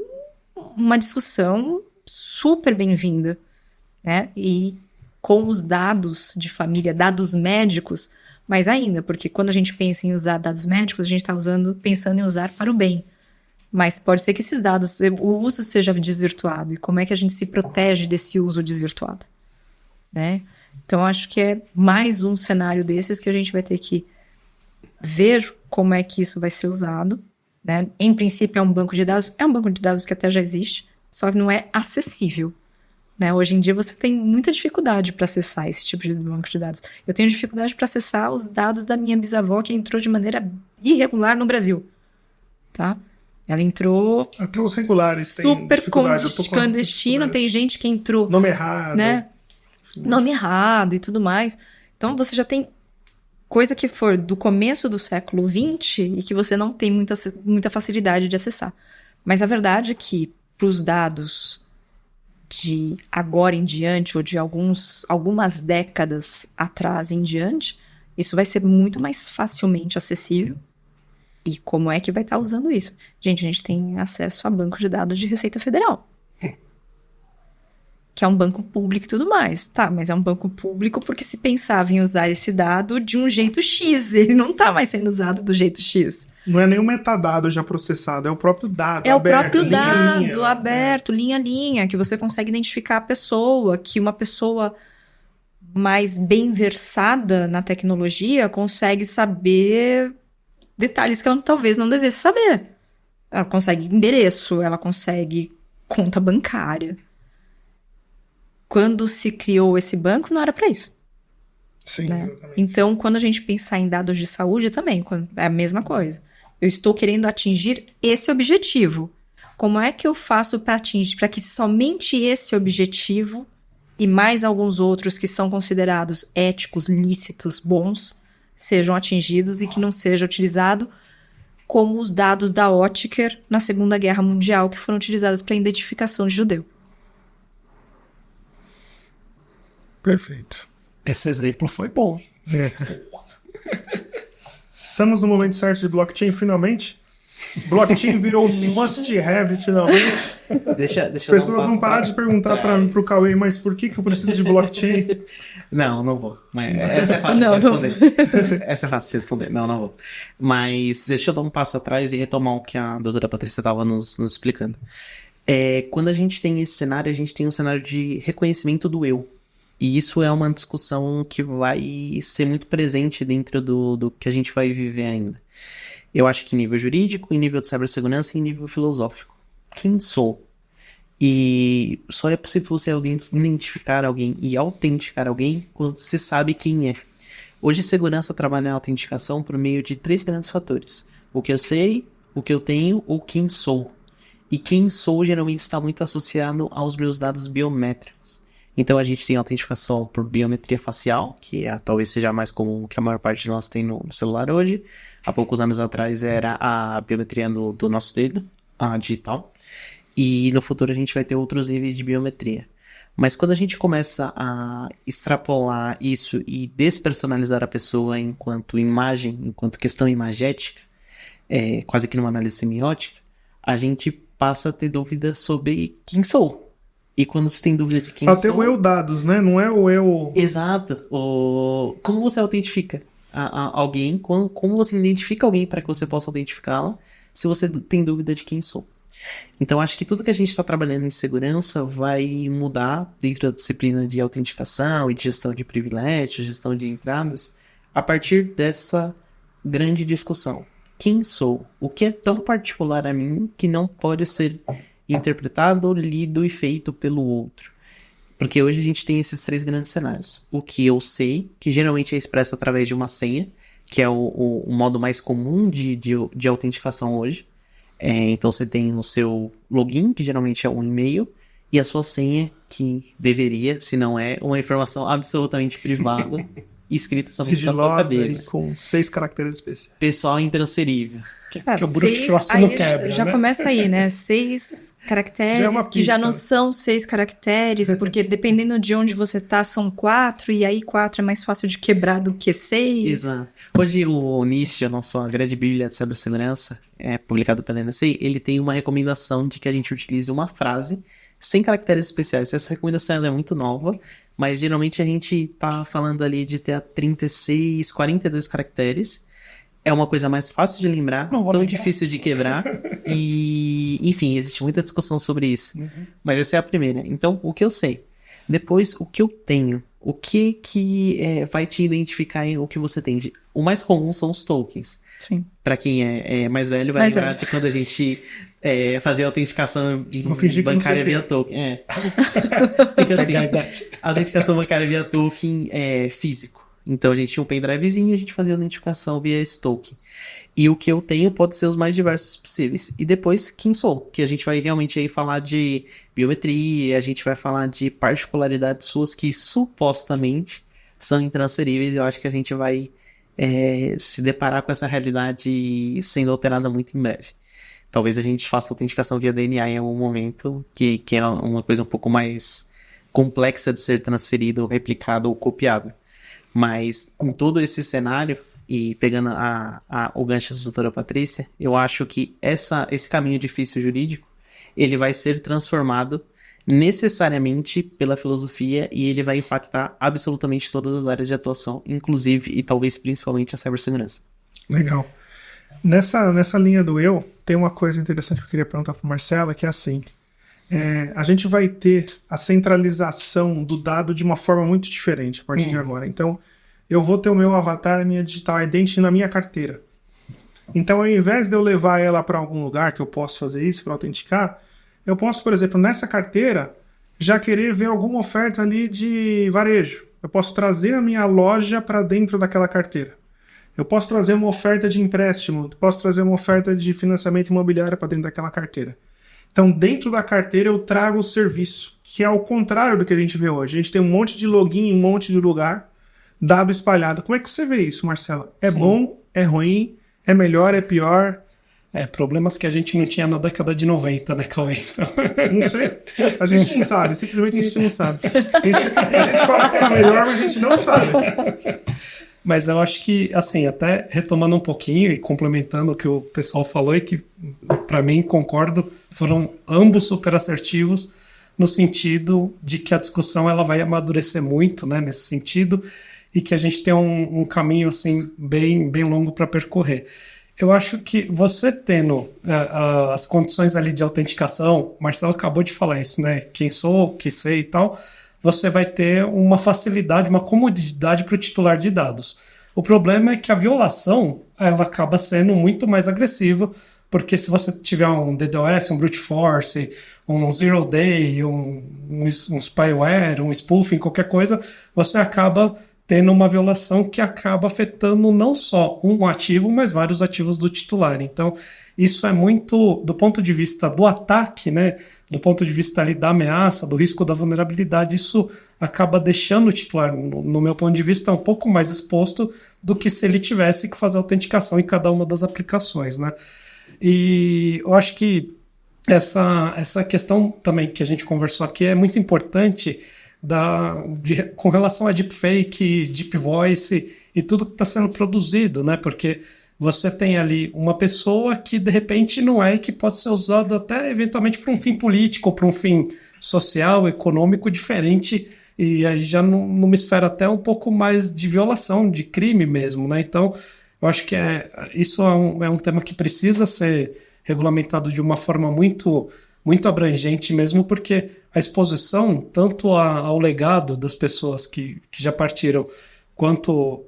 uma discussão super bem-vinda, né? E com os dados de família, dados médicos, mais ainda, porque quando a gente pensa em usar dados médicos, a gente está pensando em usar para o bem, Mas pode ser que esses dados, o uso seja desvirtuado. E como é que a gente se protege desse uso desvirtuado? Né? Então, acho que é mais um cenário desses que a gente vai ter que ver como é que isso vai ser usado. Né? Em princípio, é um banco de dados que até já existe, só que não é acessível. Né? Hoje em dia, você tem muita dificuldade para acessar esse tipo de banco de dados. Eu tenho dificuldade para acessar os dados da minha bisavó, que entrou de maneira irregular no Brasil. Tá? Ela entrou Até os regulares têm super dificuldade. Eu tô com clandestino, tem gente que entrou nome errado. né? Nome errado e tudo mais. Então, você já tem coisa que for do começo do século XX e que você não tem muita facilidade de acessar. Mas a verdade é que, para os dados de agora em diante, ou de algumas décadas atrás em diante, isso vai ser muito mais facilmente acessível. E como é que vai estar usando isso? Gente, a gente tem acesso a banco de dados de Receita Federal. Que é um banco público e tudo mais. Tá, mas é um banco público porque se pensava em usar esse dado de um jeito X. Ele não tá mais sendo usado do jeito X. Não é nenhum metadado já processado, é o próprio dado É aberto, o próprio dado linha, aberto, linha a linha, que você consegue identificar a pessoa, que uma pessoa mais bem versada na tecnologia consegue saber detalhes que ela talvez não devesse saber. Ela consegue endereço, ela consegue conta bancária. Quando se criou esse banco, não era para isso. Sim, Né? exatamente. Então, quando a gente pensar em dados de saúde também, é a mesma coisa. Eu estou querendo atingir esse objetivo. Como é que eu faço para atingir, para que somente esse objetivo e mais alguns outros que são considerados éticos, lícitos, bons, sejam atingidos e que não seja utilizado como os dados da Oetker na Segunda Guerra Mundial, que foram utilizados para identificação de judeu. Perfeito. Esse exemplo foi bom. É. Estamos no momento certo de blockchain, finalmente. Blockchain virou must-have, finalmente. Deixa As pessoas vão parar de perguntar pro Cauê, mas por que eu preciso de blockchain? Não vou. Mas essa é fácil de responder. Essa é fácil de responder. Não vou. Mas deixa eu dar um passo atrás e retomar o que a doutora Patrícia estava nos explicando. Quando a gente tem esse cenário, a gente tem um cenário de reconhecimento do eu. E isso é uma discussão que vai ser muito presente dentro do que a gente vai viver ainda. Eu acho que em nível jurídico, em nível de cibersegurança e em nível filosófico. Quem sou? E só é possível você identificar alguém e autenticar alguém quando você sabe quem é. Hoje, segurança trabalha a autenticação por meio de 3 grandes fatores. O que eu sei, o que eu tenho ou quem sou. E quem sou geralmente está muito associado aos meus dados biométricos. Então a gente tem autenticação por biometria facial, que talvez seja mais comum que a maior parte de nós tem no celular hoje. Há poucos anos atrás era a biometria do nosso dedo, a digital. E no futuro a gente vai ter outros níveis de biometria. Mas quando a gente começa a extrapolar isso e despersonalizar a pessoa enquanto imagem, enquanto questão imagética, quase que numa análise semiótica, a gente passa a ter dúvidas sobre quem sou. E quando você tem dúvida de quem Até sou... o eu dados, né? Não é o eu... Exato. Como você autentifica alguém? Como você identifica alguém para que você possa autentificá-la se você tem dúvida de quem sou? Então, acho que tudo que a gente está trabalhando em segurança vai mudar dentro da disciplina de autenticação e de gestão de privilégios, gestão de entradas, a partir dessa grande discussão. Quem sou? O que é tão particular a mim que não pode ser interpretado, lido e feito pelo outro? Porque hoje a gente tem esses 3 grandes cenários. O que eu sei, que geralmente é expresso através de uma senha, que é o modo mais comum de autenticação hoje. Então você tem o seu login, que geralmente é um e-mail, e a sua senha, que deveria, se não é, uma informação absolutamente privada, escrita somente na sua cabeça. Com 6 caracteres especiais. Pessoal intransferível. Que o bruxo não quebra, já né? começa aí, né? 6 caracteres, Já é uma que já pista. não são 6 caracteres, porque dependendo de onde você tá, são 4, e aí 4 é mais fácil de quebrar do que 6. Exato. Hoje o NIST, a nossa grande bíblia de cibersegurança, publicado pela NSA, ele tem uma recomendação de que a gente utilize uma frase sem caracteres especiais. Essa recomendação ela é muito nova, mas geralmente a gente tá falando ali de ter 36, 42 caracteres, é uma coisa mais fácil de lembrar, Não vou tão lembrar. difícil de quebrar. E, enfim, existe muita discussão sobre isso. Uhum. Mas essa é a primeira. Então, o que eu sei. Depois, o que eu tenho. O que vai te identificar em o que você tem. O mais comum são os tokens. Sim. Pra quem é mais velho, vai Mais lembrar velho. de quando a gente fazia autenticação Vou fingir que não bancária sei via ver. token. Fica assim, a autenticação bancária via token físico. Então a gente tinha um pendrivezinho e a gente fazia a autenticação via esse token. E o que eu tenho pode ser os mais diversos possíveis. E depois, quem sou? Que a gente vai realmente aí falar de biometria, a gente vai falar de particularidades suas que supostamente são intransferíveis. Eu acho que a gente vai se deparar com essa realidade sendo alterada muito em breve. Talvez a gente faça autenticação via DNA em algum momento, que é uma coisa um pouco mais complexa de ser transferido, replicado ou copiado. Mas em todo esse cenário, e pegando o gancho da doutora Patrícia, eu acho que esse caminho difícil jurídico, ele vai ser transformado necessariamente pela filosofia e ele vai impactar absolutamente todas as áreas de atuação, inclusive e talvez principalmente a cibersegurança. Legal. Nessa linha do eu, tem uma coisa interessante que eu queria perguntar para o Marcelo, que é assim, a gente vai ter a centralização do dado de uma forma muito diferente a partir de agora. Então, eu vou ter o meu avatar, a minha digital identity na minha carteira. Então, ao invés de eu levar ela para algum lugar que eu posso fazer isso para autenticar, eu posso, por exemplo, nessa carteira, já querer ver alguma oferta ali de varejo. Eu posso trazer a minha loja para dentro daquela carteira. Eu posso trazer uma oferta de empréstimo, posso trazer uma oferta de financiamento imobiliário para dentro daquela carteira. Então, dentro da carteira, eu trago o serviço, que é o contrário do que a gente vê hoje. A gente tem um monte de login em um monte de lugar, dado espalhado. Como é que você vê isso, Marcelo? É Sim. bom? É ruim? É melhor? É pior? Problemas que a gente não tinha na década de 90, né, Cauê? Não sei. A gente não sabe. Simplesmente a gente não sabe. A gente fala que é melhor, mas a gente não sabe. Mas eu acho que, assim, até retomando um pouquinho e complementando o que o pessoal falou, e que, para mim, concordo, foram ambos super assertivos, no sentido de que a discussão ela vai amadurecer muito, né, nesse sentido, e que a gente tem um caminho, assim, bem, bem longo para percorrer. Eu acho que você tendo as condições ali de autenticação, o Marcelo acabou de falar isso, né, quem sou, o que sei e tal, você vai ter uma facilidade, uma comodidade para o titular de dados. O problema é que a violação ela acaba sendo muito mais agressiva, porque se você tiver um DDoS, um brute force, um zero day, um spyware, um spoofing, qualquer coisa, você acaba tendo uma violação que acaba afetando não só um ativo, mas vários ativos do titular. Então, isso é muito, do ponto de vista do ataque, né, do ponto de vista ali da ameaça, do risco da vulnerabilidade, isso acaba deixando o titular, no meu ponto de vista, um pouco mais exposto do que se ele tivesse que fazer autenticação em cada uma das aplicações, né? E eu acho que essa questão também que a gente conversou aqui é muito importante com relação a deepfake, deep voice e tudo que está sendo produzido, né? Porque você tem ali uma pessoa que de repente não é e que pode ser usada até eventualmente para um fim político ou para um fim social, econômico diferente, e aí já numa esfera até um pouco mais de violação, de crime mesmo, né? Então, eu acho que isso é um tema que precisa ser regulamentado de uma forma muito, muito abrangente mesmo, porque a exposição, tanto ao legado das pessoas que já partiram, quanto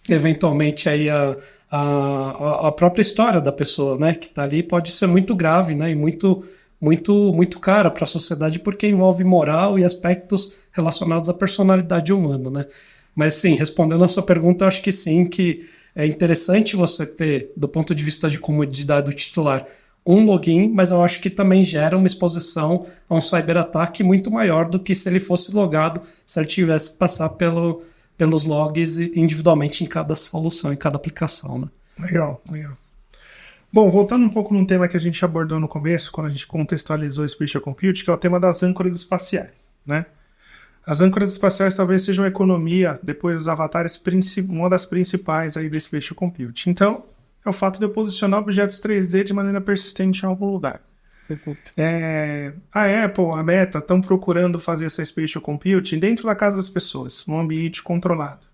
eventualmente aí a própria história da pessoa, né, que está ali, pode ser muito grave, né, e muito, muito, muito cara para a sociedade, porque envolve moral e aspectos relacionados à personalidade humana, né. Mas sim, respondendo a sua pergunta, eu acho que sim, que é interessante você ter, do ponto de vista de comodidade do titular, um login, mas eu acho que também gera uma exposição a um cyberataque muito maior do que se ele fosse logado, se ele tivesse que passar pelos logs individualmente em cada solução, em cada aplicação, né? Legal, legal. Bom, voltando um pouco num tema que a gente abordou no começo, quando a gente contextualizou o Spatial Compute, que é o tema das âncoras espaciais, né? As âncoras espaciais talvez sejam a economia, depois dos avatares, uma das principais aí do Spatial Compute. Então, é o fato de eu posicionar objetos 3D de maneira persistente em algum lugar. A Apple, a Meta estão procurando fazer essa Spatial Computing dentro da casa das pessoas, num ambiente controlado.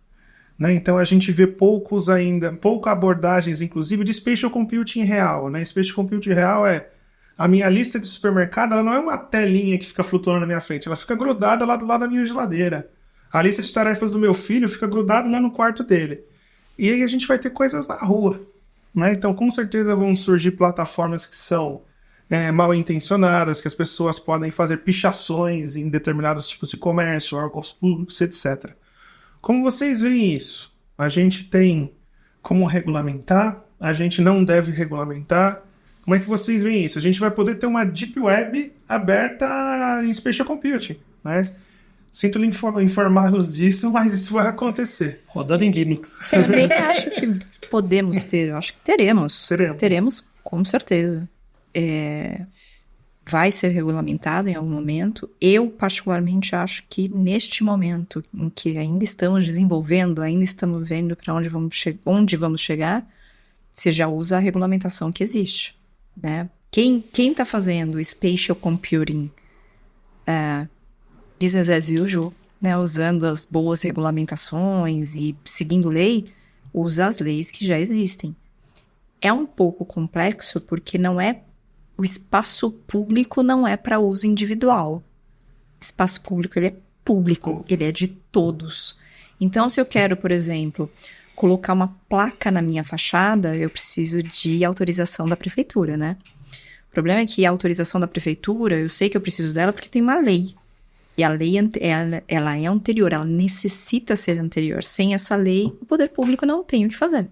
né? Então a gente vê pouca abordagens, inclusive, de spatial computing real, né? Spatial computing real é a minha lista de supermercado, ela não é uma telinha que fica flutuando na minha frente, ela fica grudada lá do lado da minha geladeira. A lista de tarefas do meu filho fica grudada lá no quarto dele. E aí a gente vai ter coisas na rua, né? Então, com certeza vão surgir plataformas que são mal intencionadas, que as pessoas podem fazer pichações em determinados tipos de comércio, órgãos públicos, etc. Como vocês veem isso? A gente tem como regulamentar? A gente não deve regulamentar? Como é que vocês veem isso? A gente vai poder ter uma Deep Web aberta em Spatial Computing, né? Sinto lhe informá-los disso, mas isso vai acontecer. Rodando em Linux. Eu nem acho que podemos ter, eu acho que teremos. Teremos. Teremos, com certeza. Vai ser regulamentado em algum momento. Eu, particularmente, acho que neste momento em que ainda estamos desenvolvendo, ainda estamos vendo para onde vamos chegar, você já usa a regulamentação que existe, né? Quem está fazendo Spatial Computing business as usual, né, usando as boas regulamentações e seguindo lei, usa as leis que já existem. É um pouco complexo porque o espaço público não é para uso individual. O espaço público ele é público, ele é de todos. Então, se eu quero, por exemplo, colocar uma placa na minha fachada, eu preciso de autorização da prefeitura, né? O problema é que a autorização da prefeitura, eu sei que eu preciso dela porque tem uma lei. E a lei, ela é anterior, ela necessita ser anterior. Sem essa lei, o poder público não tem o que fazer.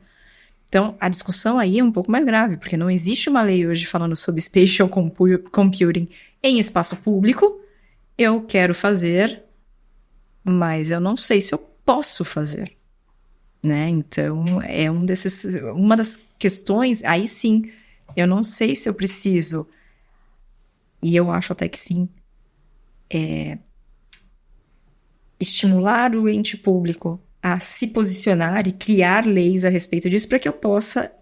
Então, a discussão aí é um pouco mais grave, porque não existe uma lei hoje falando sobre Spatial Computing em espaço público. Eu quero fazer, mas eu não sei se eu posso fazer, né? Então, é uma das questões, aí sim, eu não sei se eu preciso, e eu acho até que sim, estimular o ente público a se posicionar e criar leis a respeito disso para que eu possa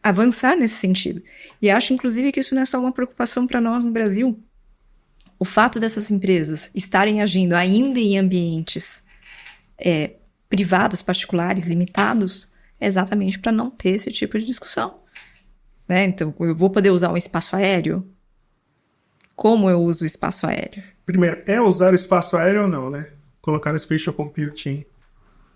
avançar nesse sentido. E acho, inclusive, que isso não é só uma preocupação para nós no Brasil. O fato dessas empresas estarem agindo ainda em ambientes privados, particulares, limitados, é exatamente para não ter esse tipo de discussão, né? Então, eu vou poder usar um espaço aéreo? Como eu uso o espaço aéreo? Primeiro, é usar o espaço aéreo ou não, né? Colocar o Spatial Computing,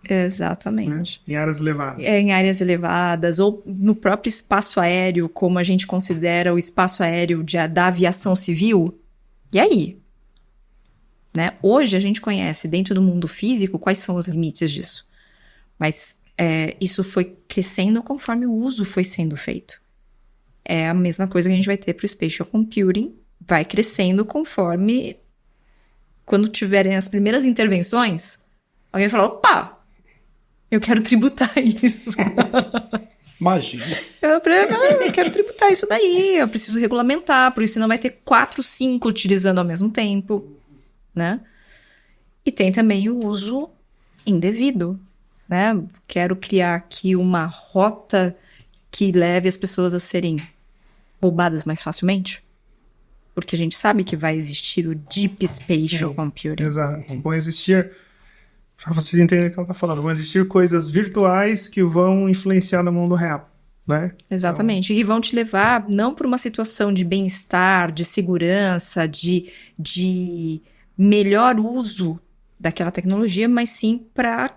exatamente. Né? Em áreas elevadas. Em áreas elevadas, ou no próprio espaço aéreo, como a gente considera o espaço aéreo da aviação civil. E aí? Né? Hoje a gente conhece, dentro do mundo físico, quais são os limites disso. Mas isso foi crescendo conforme o uso foi sendo feito. É a mesma coisa que a gente vai ter para o Spatial Computing, vai crescendo conforme... Quando tiverem as primeiras intervenções, alguém fala, opa, eu quero tributar isso. Imagina. Eu quero tributar isso daí, eu preciso regulamentar, porque senão vai ter 4, 5 utilizando ao mesmo tempo, né? E tem também o uso indevido, né? Quero criar aqui uma rota que leve as pessoas a serem roubadas mais facilmente. Porque a gente sabe que vai existir o Deep Spatial Computing. Exato. Vão existir, para vocês entenderem o que ela está falando, vão existir coisas virtuais que vão influenciar no mundo real, né? Exatamente. E vão te levar não para uma situação de bem-estar, de segurança, de melhor uso daquela tecnologia, mas sim para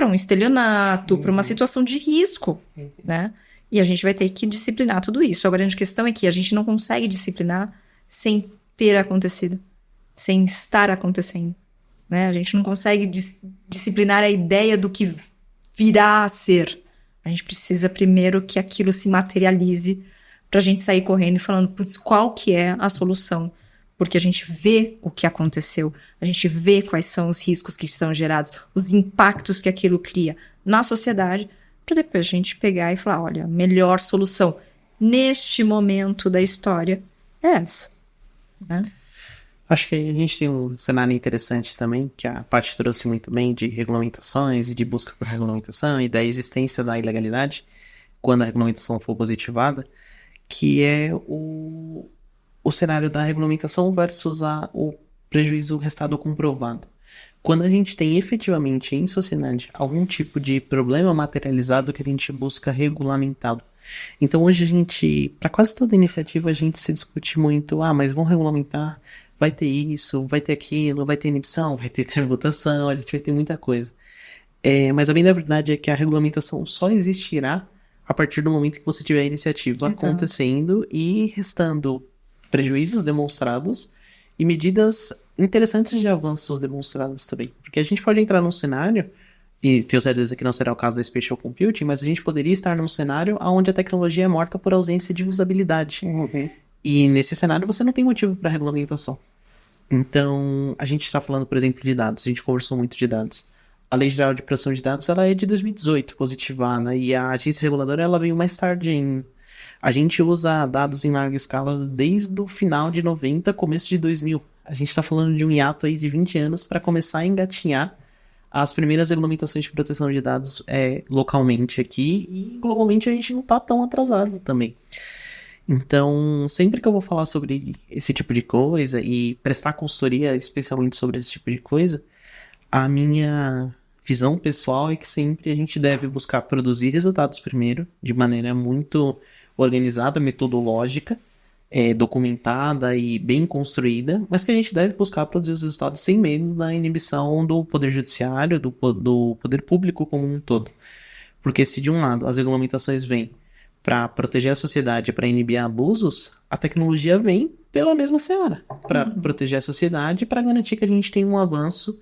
um estelionato, para uma situação de risco, né? E a gente vai ter que disciplinar tudo isso. A grande questão é que a gente não consegue disciplinar sem ter acontecido, sem estar acontecendo, né? A gente não consegue disciplinar a ideia do que virá a ser. A gente precisa primeiro que aquilo se materialize para a gente sair correndo e falando, putz, qual que é a solução? Porque a gente vê o que aconteceu, a gente vê quais são os riscos que estão gerados, os impactos que aquilo cria na sociedade, para depois a gente pegar e falar, olha, a melhor solução neste momento da história é essa, né? Acho que a gente tem um cenário interessante também, que a Paty trouxe muito bem, de regulamentações e de busca por regulamentação e da existência da ilegalidade, quando a regulamentação for positivada, que é o cenário da regulamentação versus o prejuízo restado comprovado. quando a gente tem efetivamente em sociedade algum tipo de problema materializado que a gente busca regulamentá-lo. Então hoje a gente, para quase toda iniciativa, a gente se discute muito, mas vão regulamentar, vai ter isso, vai ter aquilo, vai ter inibição, vai ter tributação, a gente vai ter muita coisa. Mas a bem da verdade é que a regulamentação só existirá a partir do momento que você tiver a iniciativa acontecendo e restando prejuízos demonstrados e medidas interessantes de avanços demonstrados também. Porque a gente pode entrar num cenário, e tenho certeza que não será o caso da Spatial Computing, mas a gente poderia estar num cenário onde a tecnologia é morta por ausência de usabilidade. E nesse cenário você não tem motivo para regulamentação. Então, a gente está falando, por exemplo, de dados. A gente conversou muito de dados. A Lei Geral de Proteção de Dados ela é de 2018, positivada, e a agência reguladora ela veio mais tarde. A gente usa dados em larga escala desde o final de 90, começo de 2000. A gente está falando de um hiato aí de 20 anos para começar a engatinhar as primeiras regulamentações de proteção de dados localmente aqui, e globalmente a gente não está tão atrasado também. Então, sempre que eu vou falar sobre esse tipo de coisa e prestar consultoria especialmente sobre esse tipo de coisa, a minha visão pessoal é que sempre a gente deve buscar produzir resultados primeiro, de maneira muito organizada, metodológica, documentada e bem construída, mas que a gente deve buscar produzir os resultados sem medo da inibição do poder judiciário, do poder público como um todo. Porque se de um lado as regulamentações vêm para proteger a sociedade, para inibir abusos, a tecnologia vem pela mesma seara, para proteger a sociedade e para garantir que a gente tem um avanço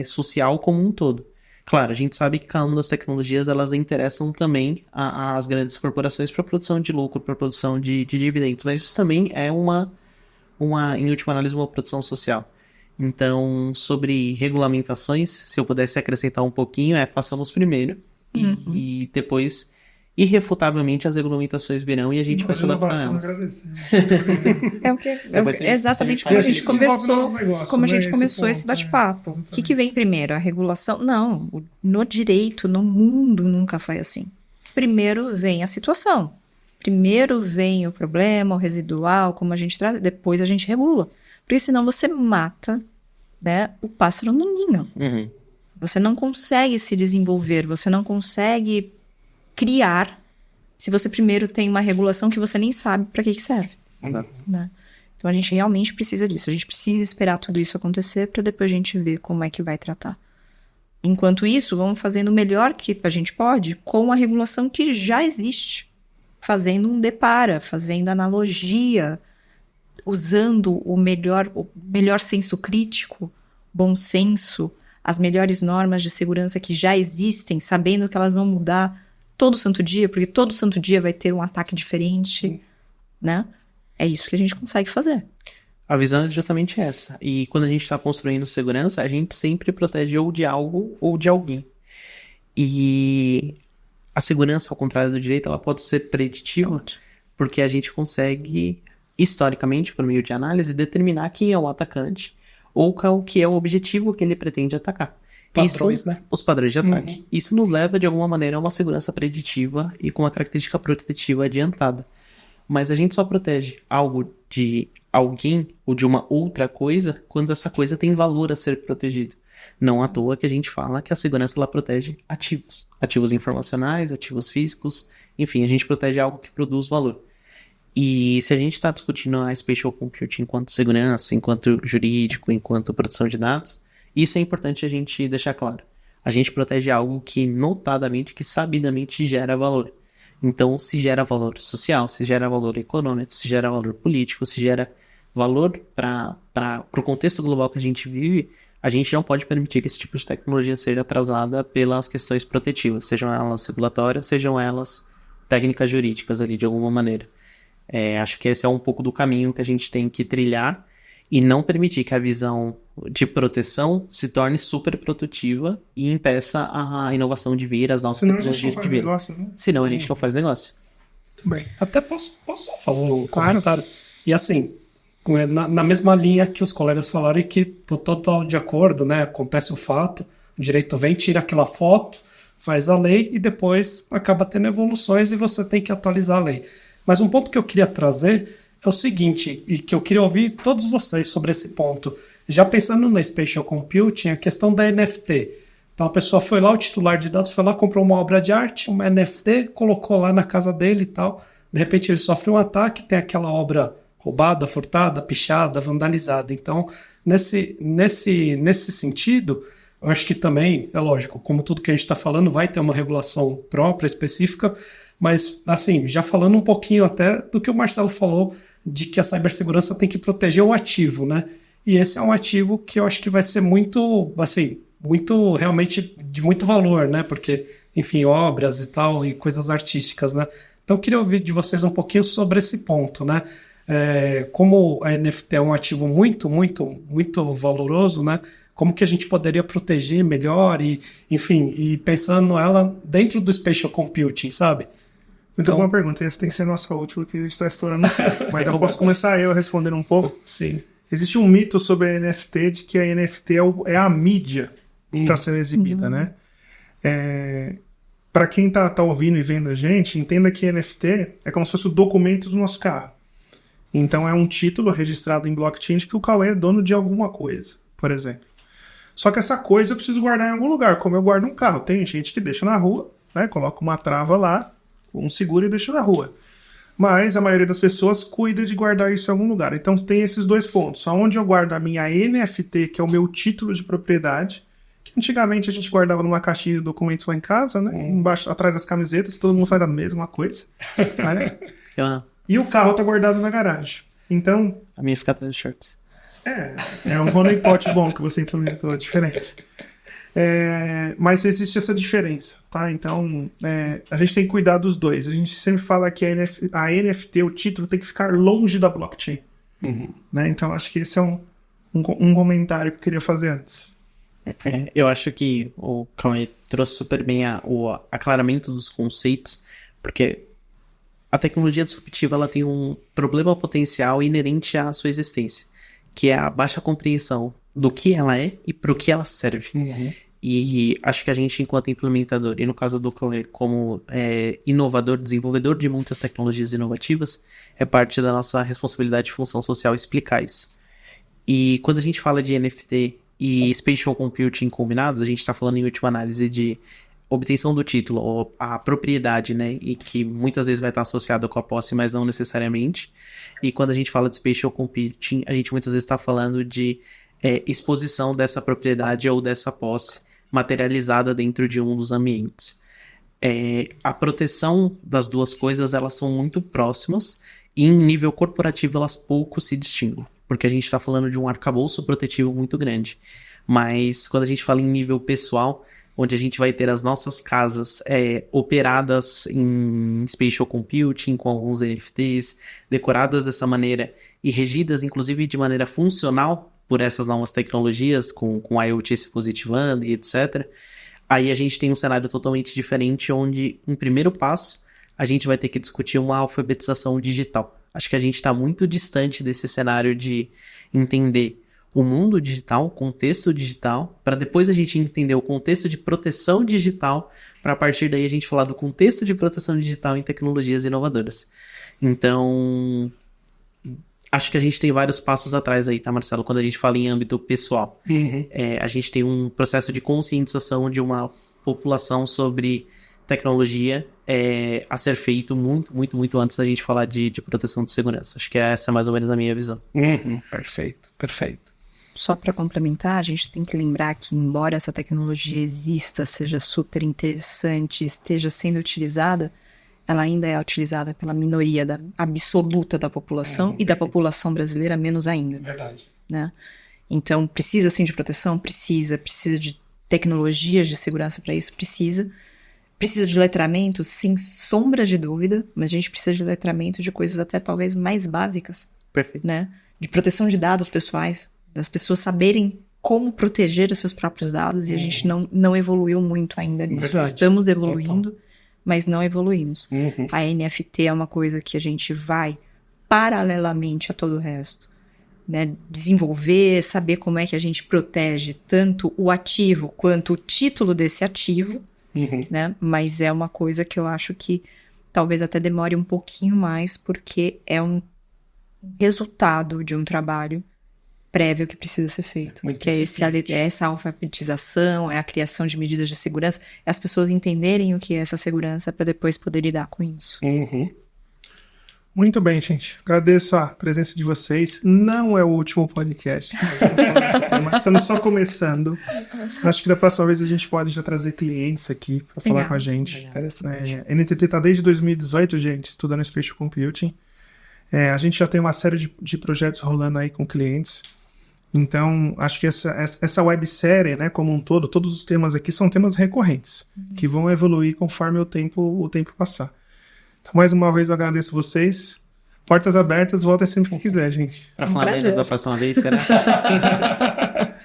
social como um todo. Claro, a gente sabe que cada uma das tecnologias elas interessam também às grandes corporações para produção de lucro, para produção de dividendos, mas isso também é em última análise, uma produção social. Então, sobre regulamentações, se eu pudesse acrescentar um pouquinho, façamos primeiro e depois, irrefutavelmente, as regulamentações virão e a gente vai estudar para elas. Exatamente como a gente começou esse bate-papo. O que vem primeiro? A regulação? Não, no direito, no mundo, nunca foi assim. Primeiro vem a situação. Primeiro vem o problema, o residual, como a gente traz, depois a gente regula. Porque senão você mata, né, o pássaro no ninho. Você não consegue se desenvolver, você não consegue criar se você primeiro tem uma regulação que você nem sabe para que serve. Né? Então a gente realmente precisa disso. A gente precisa esperar tudo isso acontecer para depois a gente ver como é que vai tratar. Enquanto isso, vamos fazendo o melhor que a gente pode com a regulação que já existe. Fazendo um depara, fazendo analogia, usando o melhor senso crítico, bom senso, as melhores normas de segurança que já existem, sabendo que elas vão mudar todo santo dia, porque todo santo dia vai ter um ataque diferente, né? É isso que a gente consegue fazer. A visão é justamente essa. E quando a gente está construindo segurança, a gente sempre protege ou de algo ou de alguém. E a segurança, ao contrário do direito, ela pode ser preditiva, porque a gente consegue, historicamente, por meio de análise, determinar quem é o atacante ou qual que é o objetivo que ele pretende atacar. Padrões, né? Os padrões de ataque. Isso nos leva, de alguma maneira, a uma segurança preditiva e com uma característica protetiva adiantada. Mas a gente só protege algo de alguém ou de uma outra coisa quando essa coisa tem valor a ser protegido. Não à toa que a gente fala que a segurança ela protege ativos. Ativos informacionais, ativos físicos, enfim, a gente protege algo que produz valor. E se a gente está discutindo a Spatial Computing enquanto segurança, enquanto jurídico, enquanto produção de dados, isso é importante a gente deixar claro. A gente protege algo que notadamente, que sabidamente gera valor. Então, se gera valor social, se gera valor econômico, se gera valor político, se gera valor para o contexto global que a gente vive, a gente não pode permitir que esse tipo de tecnologia seja atrasada pelas questões protetivas, sejam elas regulatórias, sejam elas técnicas jurídicas ali de alguma maneira. Acho que esse é um pouco do caminho que a gente tem que trilhar e não permitir que a visão de proteção se torne super produtiva e impeça a inovação de vir, as nossas tecnologias de vir. Senão a gente não faz negócio. Bem, até posso falar um comentário? E assim, na mesma linha que os colegas falaram e que estou total de acordo, né? Acontece o fato, o direito vem, tira aquela foto, faz a lei e depois acaba tendo evoluções e você tem que atualizar a lei. Mas um ponto que eu queria trazer é o seguinte, e que eu queria ouvir todos vocês sobre esse ponto. Já pensando na Spatial Computing, a questão da NFT. Então a pessoa foi lá, o titular de dados foi lá, comprou uma obra de arte, uma NFT, colocou lá na casa dele e tal. De repente ele sofre um ataque, tem aquela obra roubada, furtada, pichada, vandalizada. Então, nesse sentido, eu acho que também, é lógico, como tudo que a gente está falando, vai ter uma regulação própria, específica, mas, assim, já falando um pouquinho até do que o Marcelo falou, de que a cibersegurança tem que proteger o ativo, né? E esse é um ativo que eu acho que vai ser muito, assim, muito, realmente, de muito valor, né? Porque, enfim, obras e tal, e coisas artísticas, né? Então, eu queria ouvir de vocês um pouquinho sobre esse ponto, né? Como a NFT é um ativo muito, muito, muito valoroso, né? Como que a gente poderia proteger melhor e, enfim, e pensando ela dentro do Spatial Computing, sabe? Muito boa pergunta. Essa tem que ser a nossa última, que a gente está estourando. Mas eu posso começar eu respondendo um pouco? Sim. Existe um mito sobre a NFT, de que a NFT é a mídia que está sendo exibida, né? Para quem tá ouvindo e vendo a gente, entenda que NFT é como se fosse o documento do nosso carro. Então é um título registrado em blockchain de que o Cauê é dono de alguma coisa, por exemplo. Só que essa coisa eu preciso guardar em algum lugar, como eu guardo um carro. Tem gente que deixa na rua, né? Coloca uma trava lá, um seguro e deixa na rua. Mas a maioria das pessoas cuida de guardar isso em algum lugar. Então tem esses dois pontos. Onde eu guardo a minha NFT, que é o meu título de propriedade, que antigamente a gente guardava numa caixinha de documentos lá em casa, né? Embaixo, atrás das camisetas, todo mundo faz a mesma coisa. Né? E o carro tá guardado na garagem. Então... A minha fica atrás de shorts. É um honeypot bom que você implementou, é diferente. Mas existe essa diferença, tá? Então, a gente tem que cuidar dos dois. A gente sempre fala que a NFT, o título, tem que ficar longe da blockchain. Né? Então, acho que esse é um comentário que eu queria fazer antes. Eu acho que o Cauê trouxe super bem o aclaramento dos conceitos, porque a tecnologia disruptiva ela tem um problema potencial inerente à sua existência, que é a baixa compreensão do que ela é e para o que ela serve. E acho que a gente, enquanto implementador, e no caso do Cauê, como inovador, desenvolvedor de muitas tecnologias inovativas, é parte da nossa responsabilidade e função social explicar isso. E quando a gente fala de NFT e Spatial Computing combinados, a gente está falando em última análise de obtenção do título, ou a propriedade, né, e que muitas vezes vai estar associado com a posse, mas não necessariamente. E quando a gente fala de Spatial Computing, a gente muitas vezes está falando de exposição dessa propriedade ou dessa posse materializada dentro de um dos ambientes. A proteção das duas coisas, elas são muito próximas, e em nível corporativo elas pouco se distinguem, porque a gente está falando de um arcabouço protetivo muito grande. Mas quando a gente fala em nível pessoal, onde a gente vai ter as nossas casas operadas em Spatial Computing, com alguns NFTs, decoradas dessa maneira e regidas, inclusive, de maneira funcional por essas novas tecnologias, com IoT se positivando e etc., aí a gente tem um cenário totalmente diferente, onde, em primeiro passo, a gente vai ter que discutir uma alfabetização digital. Acho que a gente está muito distante desse cenário de entender o mundo digital, o contexto digital, para depois a gente entender o contexto de proteção digital, para a partir daí a gente falar do contexto de proteção digital em tecnologias inovadoras. Então, acho que a gente tem vários passos atrás aí, tá, Marcelo? Quando a gente fala em âmbito pessoal. A gente tem um processo de conscientização de uma população sobre tecnologia a ser feito muito, muito, muito antes da gente falar de proteção de segurança. Acho que essa é mais ou menos a minha visão. Perfeito, perfeito. Só para complementar, a gente tem que lembrar que, embora essa tecnologia exista, seja super interessante, esteja sendo utilizada, ela ainda é utilizada pela minoria absoluta da população, e da população brasileira menos ainda. Verdade. Né? Então, precisa sim de proteção? Precisa de tecnologias de segurança para isso? Precisa de letramento? Sem sombra de dúvida, mas a gente precisa de letramento de coisas até talvez mais básicas. Perfeito. Né? De proteção de dados pessoais, das pessoas saberem como proteger os seus próprios dados, e a gente não evoluiu muito ainda nisso. Verdade. Estamos evoluindo, mas não evoluímos. A NFT é uma coisa que a gente vai paralelamente a todo o resto, né? Desenvolver, saber como é que a gente protege tanto o ativo quanto o título desse ativo, né? Mas é uma coisa que eu acho que talvez até demore um pouquinho mais, porque é um resultado de um trabalho prévio que precisa ser feito. Muito Que é incipiente. essa alfabetização, é a criação de medidas de segurança, é as pessoas entenderem o que é essa segurança para depois poder lidar com isso. Uhum. Muito bem, gente. Agradeço a presença de vocês. Não é o último podcast. Mas estamos só começando. Acho que da próxima vez a gente pode já trazer clientes aqui para falar Legal. com a gente. Interessante. A NTT está desde 2018, gente, estudando Spatial Computing. A gente já tem uma série de projetos rolando aí com clientes. Então, acho que essa websérie, né, como um todo, todos os temas aqui são temas recorrentes, que vão evoluir conforme o tempo passar. Então, mais uma vez, eu agradeço vocês. Portas abertas, volta sempre que quiser, gente. Pra Um falar menos prazer. da próxima vez, será?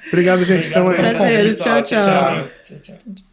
Obrigado, gente. Então, Prazer. Tchau, tchau. Tchau, tchau.